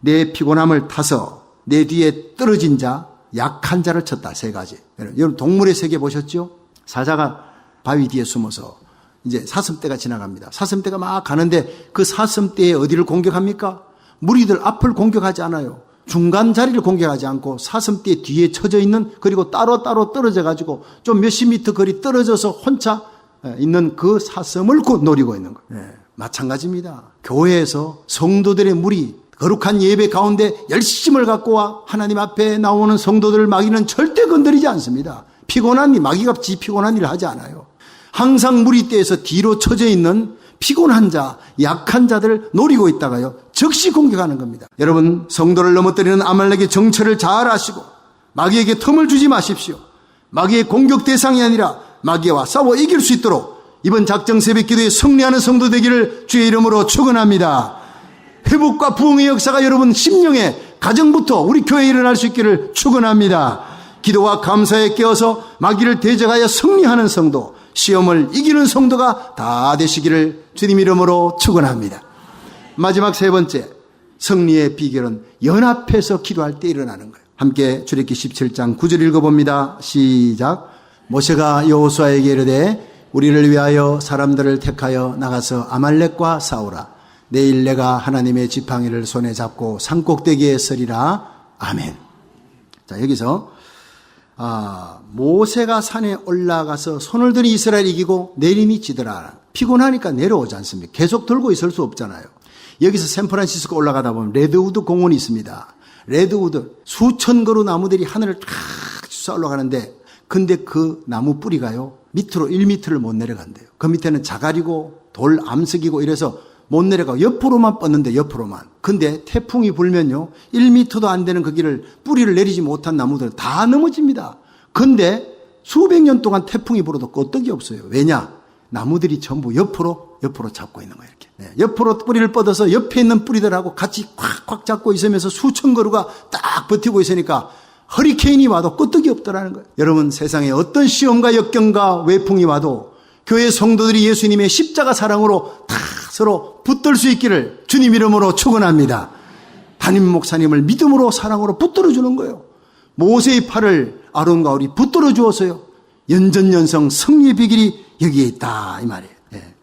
내 피곤함을 타서 내 뒤에 떨어진 자, 약한 자를 쳤다. 세 가지. 여러분 동물의 세계 보셨죠? 사자가 바위 뒤에 숨어서 이제 사슴떼가 지나갑니다. 사슴떼가 막 가는데 그 사슴떼에 어디를 공격합니까? 무리들 앞을 공격하지 않아요. 중간 자리를 공격하지 않고 사슴떼 뒤에 쳐져 있는, 그리고 따로따로 떨어져 가지고 좀 몇십 미터 거리 떨어져서 혼자 있는 그 사슴을 노리고 있는 거예요. 마찬가지입니다. 교회에서 성도들의 무리, 거룩한 예배 가운데 열심을 갖고 와 하나님 앞에 나오는 성도들을 마귀는 절대 건드리지 않습니다. 피곤한 일, 마귀가 피곤한 일을 하지 않아요. 항상 무리떼에서 뒤로 쳐져 있는 피곤한 자, 약한 자들을 노리고 있다가요, 즉시 공격하는 겁니다. 여러분, 성도를 넘어뜨리는 아말렉의 정체를 잘 아시고 마귀에게 틈을 주지 마십시오. 마귀의 공격 대상이 아니라 마귀와 싸워 이길 수 있도록 이번 작정 새벽 기도에 승리하는 성도 되기를 주의 이름으로 축원합니다. 회복과 부흥의 역사가 여러분 심령의 가정부터 우리 교회에 일어날 수 있기를 축원합니다. 기도와 감사에 깨어서 마귀를 대적하여 승리하는 성도, 시험을 이기는 성도가 다 되시기를 주님 이름으로 축원합니다. 마지막 세 번째, 승리의 비결은 연합해서 기도할 때 일어나는 거예요. 함께 출애굽기 17장 9절 읽어봅니다. 시작. 모세가 여호수아에게 이르되 우리를 위하여 사람들을 택하여 나가서 아말렉과 싸우라. 내일 내가 하나님의 지팡이를 손에 잡고 산꼭대기에 서리라. 아멘. 자, 여기서 모세가 산에 올라가서 손을 들이 이스라엘이 이기고 내림이 지더라. 피곤하니까 내려오지 않습니까? 계속 들고 있을 수 없잖아요. 여기서 샌프란시스코 올라가다 보면 레드우드 공원이 있습니다. 레드우드 수천 그루 나무들이 하늘을 탁 솟아 올라가는데, 근데 그 나무 뿌리가요 밑으로 1m를 못 내려간대요. 그 밑에는 자갈이고 돌 암석이고 이래서 못 내려가고 옆으로만 뻗는데, 옆으로만. 근데 태풍이 불면요 1m도 안 되는 그 길을 뿌리를 내리지 못한 나무들은 다 넘어집니다. 근데 수백 년 동안 태풍이 불어도 끄떡이 없어요. 왜냐? 나무들이 전부 옆으로 잡고 있는 거예요. 이렇게. 옆으로 뿌리를 뻗어서 옆에 있는 뿌리들하고 같이 콱콱 잡고 있으면서 수천 그루가 딱 버티고 있으니까 허리케인이 와도 끄떡이 없더라는 거예요. 여러분, 세상에 어떤 시험과 역경과 외풍이 와도 교회 성도들이 예수님의 십자가 사랑으로 다 서로 붙들 수 있기를 주님 이름으로 축원합니다. 담임 목사님을 믿음으로 사랑으로 붙들어 주는 거예요. 모세의 팔을 아론과 홀이 붙들어 주었어요. 연전연성 승리의 비결이 여기에 있다, 이 말이에요.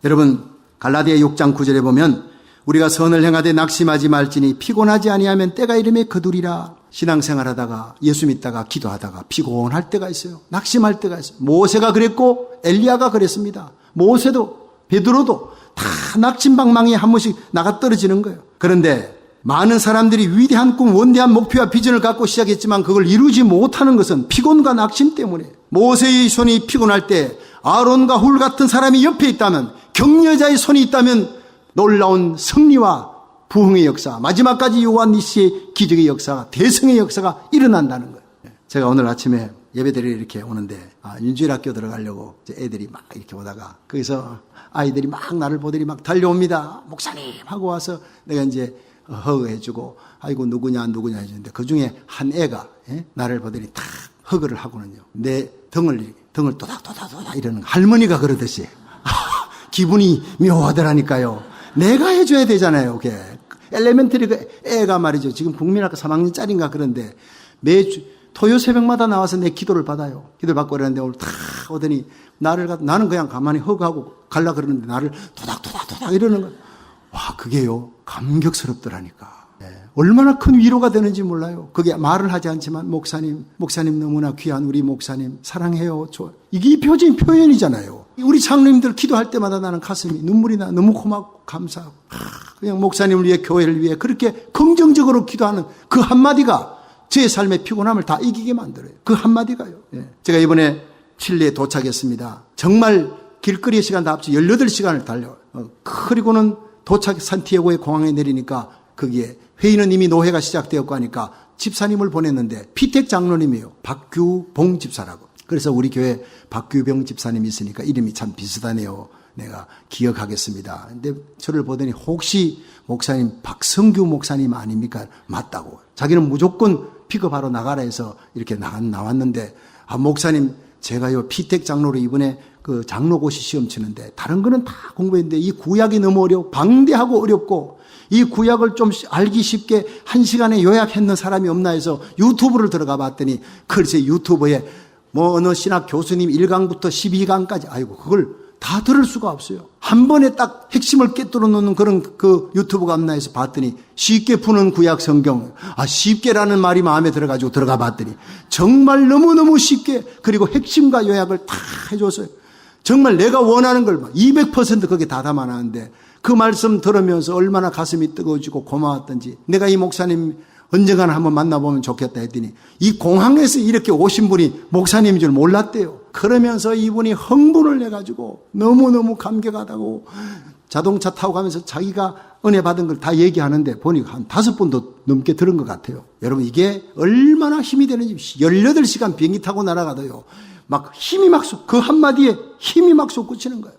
여러분, 갈라디아 6장 9절에 보면 우리가 선을 행하되 낙심하지 말지니 피곤하지 아니하면 때가 이름에 거두리라. 신앙생활하다가 예수 믿다가 기도하다가 피곤할 때가 있어요. 낙심할 때가 있어요. 모세가 그랬고 엘리야가 그랬습니다. 모세도 베드로도 다 낙심방망이에 한 번씩 나가 떨어지는 거예요. 그런데 많은 사람들이 위대한 꿈, 원대한 목표와 비전을 갖고 시작했지만 그걸 이루지 못하는 것은 피곤과 낙심 때문에. 모세의 손이 피곤할 때 아론과 훌 같은 사람이 옆에 있다면, 격려자의 손이 있다면 놀라운 승리와 부흥의 역사, 마지막까지 요한니시의 기적의 역사가, 대성의 역사가 일어난다는 거예요. 제가 오늘 아침에 예배드리러 이렇게 오는데 윤주일학교 들어가려고 애들이 막 이렇게 오다가 거기서 아이들이 막 나를 보더니 막 달려옵니다. 목사님 하고 와서 내가 이제 허그해주고 아이고 누구냐 해주는데 그중에 한 애가 나를 보더니 탁 허그를 하고는요 내 등을 도닥도닥 이러는 거. 할머니가 그러듯이 기분이 묘하더라니까요. 내가 해줘야 되잖아요. 그게 엘레멘터리 그 애가 말이죠. 지금 국민학교 3학년짜리인가 그런데 매주 토요 새벽마다 나와서 내 기도를 받아요. 기도를 받고 그러는데 오늘 탁 오더니 나는 그냥 가만히 허그하고 갈라 그러는데 나를 도닥도닥 이러는 거예요. 와, 그게요 감격스럽더라니까. 얼마나 큰 위로가 되는지 몰라요. 그게 말을 하지 않지만 목사님 너무나 귀한 우리 목사님 사랑해요. 이게 표현이잖아요. 우리 장로님들 기도할 때마다 나는 가슴이 눈물이 나. 너무 고맙고 감사하고 그냥 목사님을 위해 교회를 위해 그렇게 긍정적으로 기도하는 그 한마디가 제 삶의 피곤함을 다 이기게 만들어요. 그 한마디가요. 제가 이번에 칠레에 도착했습니다. 정말 길거리의 시간 다 합쳐 18시간을 달려요. 그리고는 도착 산티아고의 공항에 내리니까 거기에 회의는 이미 노회가 시작되었고 하니까 집사님을 보냈는데 피택 장로님이에요. 박규봉 집사라고. 그래서 우리 교회 박규봉 집사님이 있으니까 이름이 참 비슷하네요. 내가 기억하겠습니다. 근데 저를 보더니 혹시 목사님 박성규 목사님 아닙니까? 맞다고. 자기는 무조건 픽업하러 나가라 해서 이렇게 나왔는데, 아, 목사님 제가요 피택 장로로 이번에 그 장로고시 시험 치는데 다른 거는 다 공부했는데 이 구약이 너무 방대하고 어렵고 이 구약을 좀 알기 쉽게 1시간에 요약했는 사람이 없나 해서 유튜브를 들어가 봤더니 글쎄 유튜브에 뭐 어느 신학 교수님 1강부터 12강까지 아이고 그걸 다 들을 수가 없어요. 한 번에 딱 핵심을 깨뚫어 놓는 그런 그 유튜브가 없나 해서 봤더니 쉽게 푸는 구약 성경. 아, 쉽게라는 말이 마음에 들어가지고 들어가 봤더니 정말 너무너무 쉽게 그리고 핵심과 요약을 다 해줬어요. 정말 내가 원하는 걸 200% 거기에 다 담아놨는데 그 말씀 들으면서 얼마나 가슴이 뜨거워지고 고마웠던지 내가 이 목사님 언젠가는 한번 만나보면 좋겠다 했더니 이 공항에서 이렇게 오신 분이 목사님인 줄 몰랐대요. 그러면서 이분이 흥분을 해가지고 너무너무 감격하다고 자동차 타고 가면서 자기가 은혜 받은 걸 다 얘기하는데 보니까 한 5번도 넘게 들은 것 같아요. 여러분 이게 얼마나 힘이 되는지 18시간 비행기 타고 날아가도요. 막 힘이 막 그 한마디에 힘이 막 솟구치는 거예요.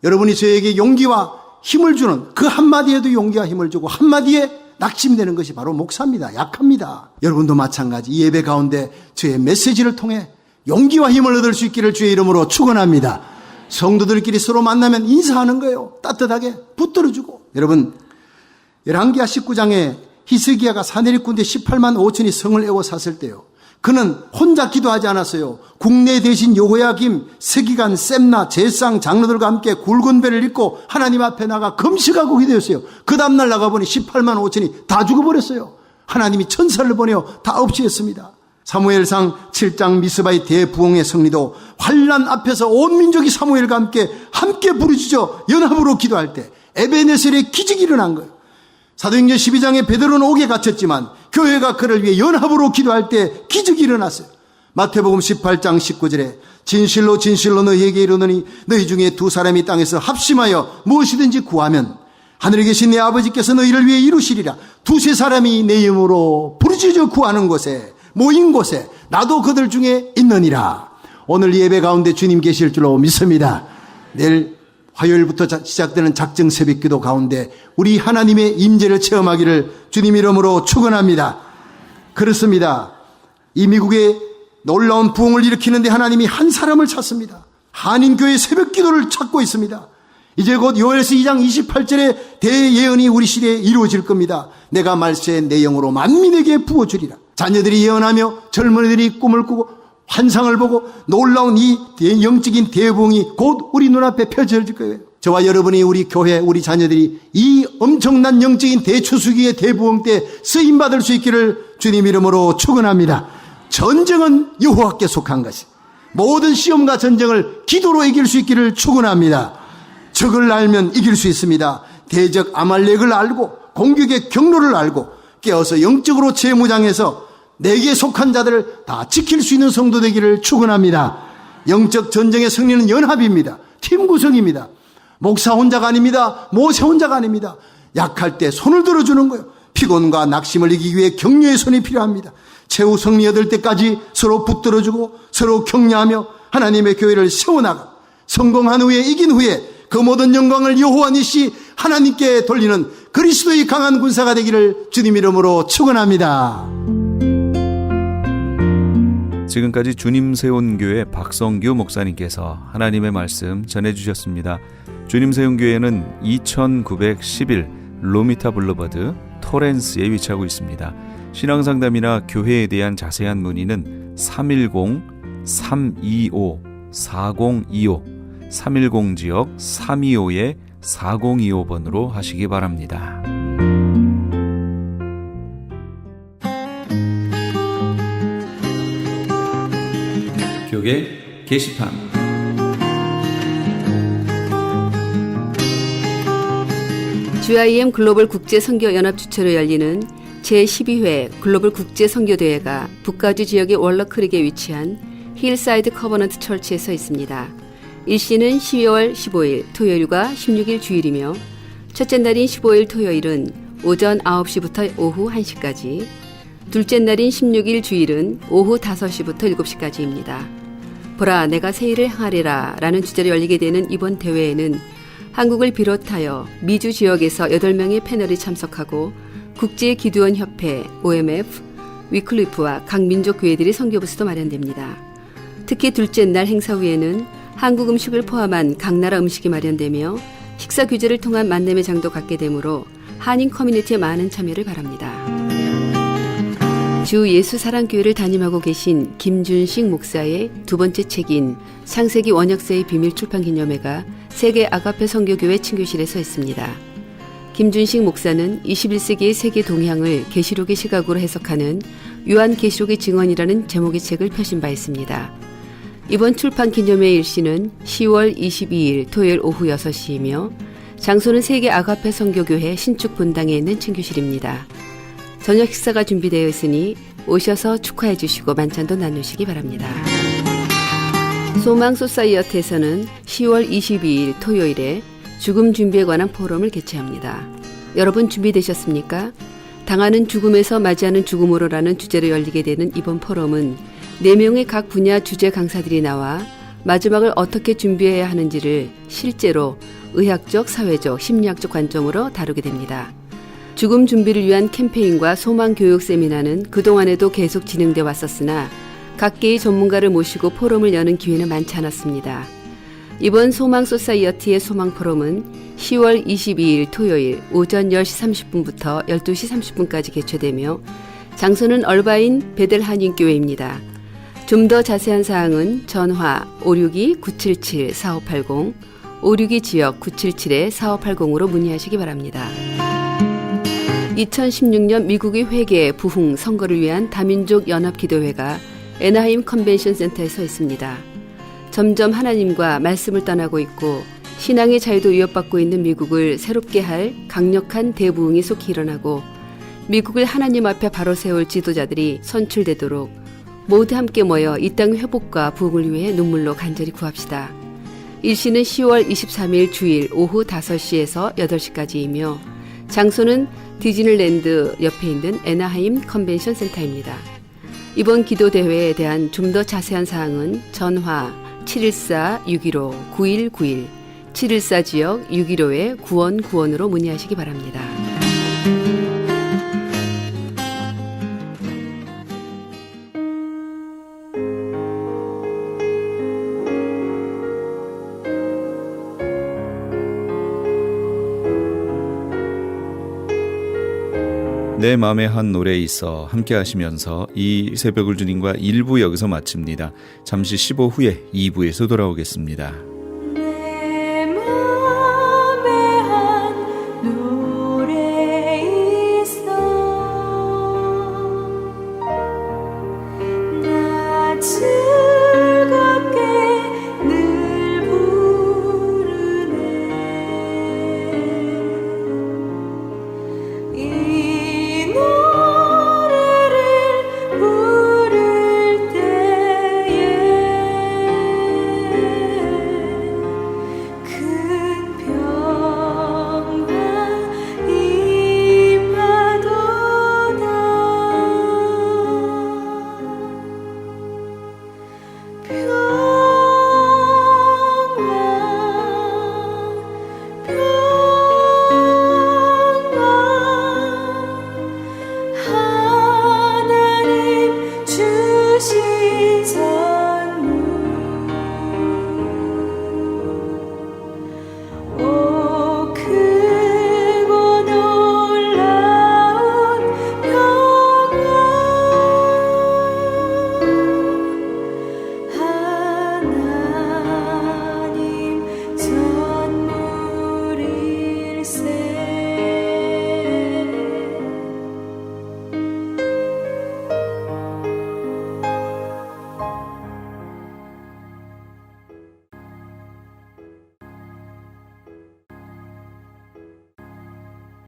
여러분이 저에게 용기와 힘을 주는 그 한마디에도 용기와 힘을 주고 한마디에 낙심되는 것이 바로 목사입니다. 약합니다. 여러분도 마찬가지 이 예배 가운데 저의 메시지를 통해 용기와 힘을 얻을 수 있기를 주의 이름으로 축원합니다. 성도들끼리 서로 만나면 인사하는 거예요. 따뜻하게 붙들어주고. 여러분 열왕기하 19장에 히스기야가 사내립군대 18만 5천이 성을 에워 샀을 때요. 그는 혼자 기도하지 않았어요. 국내 대신 여호야김, 서기관, 셈나, 제상 장로들과 함께 굵은 배를 입고 하나님 앞에 나가 금식하고 기도했어요. 그 다음날 나가보니 18만 5천이 다 죽어버렸어요. 하나님이 천사를 보내어 다 없애했습니다. 사무엘상 7장 미스바의 대부흥의 승리도 환난 앞에서 온 민족이 사무엘과 함께 부르짖어 연합으로 기도할 때 에베네셀의 기적이 일어난 거예요. 사도행전 12장에 베드로는 옥에 갇혔지만 교회가 그를 위해 연합으로 기도할 때 기적이 일어났어요. 마태복음 18장 19절에 진실로 진실로 너희에게 이르노니 너희 중에 2사람이 땅에서 합심하여 무엇이든지 구하면 하늘에 계신 내 아버지께서 너희를 위해 이루시리라. 2-3사람이 내 이름으로 부르짖어 구하는 곳에 모인 곳에 나도 그들 중에 있느니라. 오늘 예배 가운데 주님 계실 줄로 믿습니다. 내일 화요일부터 시작되는 작정 새벽기도 가운데 우리 하나님의 임재를 체험하기를 주님 이름으로 축원합니다. 그렇습니다. 이 미국에 놀라운 부흥을 일으키는데 하나님이 한 사람을 찾습니다. 한인교회 새벽기도를 찾고 있습니다. 이제 곧 요엘서 2장 28절의 대예언이 우리 시대에 이루어질 겁니다. 내가 말세에 내 영으로 만민에게 부어주리라. 자녀들이 예언하며 젊은이들이 꿈을 꾸고 환상을 보고 놀라운 이 영적인 대부흥이 곧 우리 눈앞에 펼쳐질 거예요. 저와 여러분이 우리 교회 우리 자녀들이 이 엄청난 영적인 대추수기의 대부흥 때 쓰임받을 수 있기를 주님 이름으로 축원합니다. 전쟁은 여호와께 속한 것이 모든 시험과 전쟁을 기도로 이길 수 있기를 축원합니다. 적을 알면 이길 수 있습니다. 대적 아말렉을 알고 공격의 경로를 알고 깨어서 영적으로 재무장해서 내게 속한 자들을 다 지킬 수 있는 성도 되기를 축원합니다. 영적 전쟁의 승리는 연합입니다. 팀 구성입니다. 목사 혼자가 아닙니다. 모세 혼자가 아닙니다. 약할 때 손을 들어주는 거예요. 피곤과 낙심을 이기기 위해 격려의 손이 필요합니다. 최후 승리 얻을 때까지 서로 붙들어주고 서로 격려하며 하나님의 교회를 세워나가 성공한 후에 이긴 후에 그 모든 영광을 여호와 니시 하나님께 돌리는 그리스도의 강한 군사가 되기를 주님 이름으로 축원합니다. 지금까지 주님 세운 교회 박성규 목사님께서 하나님의 말씀 전해주셨습니다. 주님 세운 교회는 2911 로미타 블루버드 토렌스에 위치하고 있습니다. 신앙상담이나 교회에 대한 자세한 문의는 310-325-4025 310지역 325-4025번으로 하시기 바랍니다. 교계 게시판 GIM 글로벌 국제선교연합 주최로 열리는 제12회 글로벌 국제선교대회가 북가주 지역의 월러크릭에 위치한 힐사이드 커버넌트 철치에서 있습니다. 일시는 12월 15일 토요일과 16일 주일이며 첫째 날인 15일 토요일은 오전 9시부터 오후 1시까지, 둘째 날인 16일 주일은 오후 5시부터 7시까지입니다. 보라, 내가 새 일을 행하리라 라는 주제로 열리게 되는 이번 대회에는 한국을 비롯하여 미주 지역에서 8명의 패널이 참석하고 국제기도원협회, OMF, 위클리프와 각 민족 교회들의 선교부스도 마련됩니다. 특히 둘째 날 행사 후에는 한국 음식을 포함한 각 나라 음식이 마련되며 식사 규제를 통한 만남의 장도 갖게 되므로 한인 커뮤니티의 많은 참여를 바랍니다. 주 예수사랑교회를 담임하고 계신 김준식 목사의 두 번째 책인 창세기 원역사의 비밀 출판 기념회가 세계 아가페 선교교회 친교실에서 했습니다. 김준식 목사는 21세기의 세계 동향을 계시록의 시각으로 해석하는 요한계시록의 증언이라는 제목의 책을 펴신 바 있습니다. 이번 출판 기념회 일시는 10월 22일 토요일 오후 6시이며 장소는 세계 아가페 선교교회 신축 본당에 있는 친교실입니다. 저녁 식사가 준비되어 있으니 오셔서 축하해 주시고 만찬도 나누시기 바랍니다. 소망 소사이어티에서는 10월 22일 토요일에 죽음 준비에 관한 포럼을 개최합니다. 여러분 준비되셨습니까? 당하는 죽음에서 맞이하는 죽음으로라는 주제로 열리게 되는 이번 포럼은 4명의 각 분야 주제 강사들이 나와 마지막을 어떻게 준비해야 하는지를 실제로 의학적, 사회적, 심리학적 관점으로 다루게 됩니다. 죽음 준비를 위한 캠페인과 소망 교육 세미나는 그동안에도 계속 진행돼 왔었으나 각계의 전문가를 모시고 포럼을 여는 기회는 많지 않았습니다. 이번 소망 소사이어티의 소망 포럼은 10월 22일 토요일 오전 10시 30분부터 12시 30분까지 개최되며 장소는 얼바인 베델 한인교회입니다. 좀 더 자세한 사항은 전화 562-977-4580, 562 지역 977-4580으로 문의하시기 바랍니다. 2016년 미국의 회계, 부흥, 선거를 위한 다민족 연합기도회가 애나하임 컨벤션 센터에서 했습니다. 점점 하나님과 말씀을 떠나고 있고 신앙의 자유도 위협받고 있는 미국을 새롭게 할 강력한 대부흥이 속히 일어나고 미국을 하나님 앞에 바로 세울 지도자들이 선출되도록 모두 함께 모여 이 땅의 회복과 부흥을 위해 눈물로 간절히 구합시다. 일시는 10월 23일 주일 오후 5시에서 8시까지이며 장소는 디즈니랜드 옆에 있는 애나하임 컨벤션 센터입니다. 이번 기도대회에 대한 좀 더 자세한 사항은 전화 714-615-9191, 714 지역 615-9191으로 문의하시기 바랍니다. 내 마음의 한 노래에 있어 함께 하시면서 이 새벽을 주님과 1부 여기서 마칩니다. 잠시 15 후에 2부에서 돌아오겠습니다.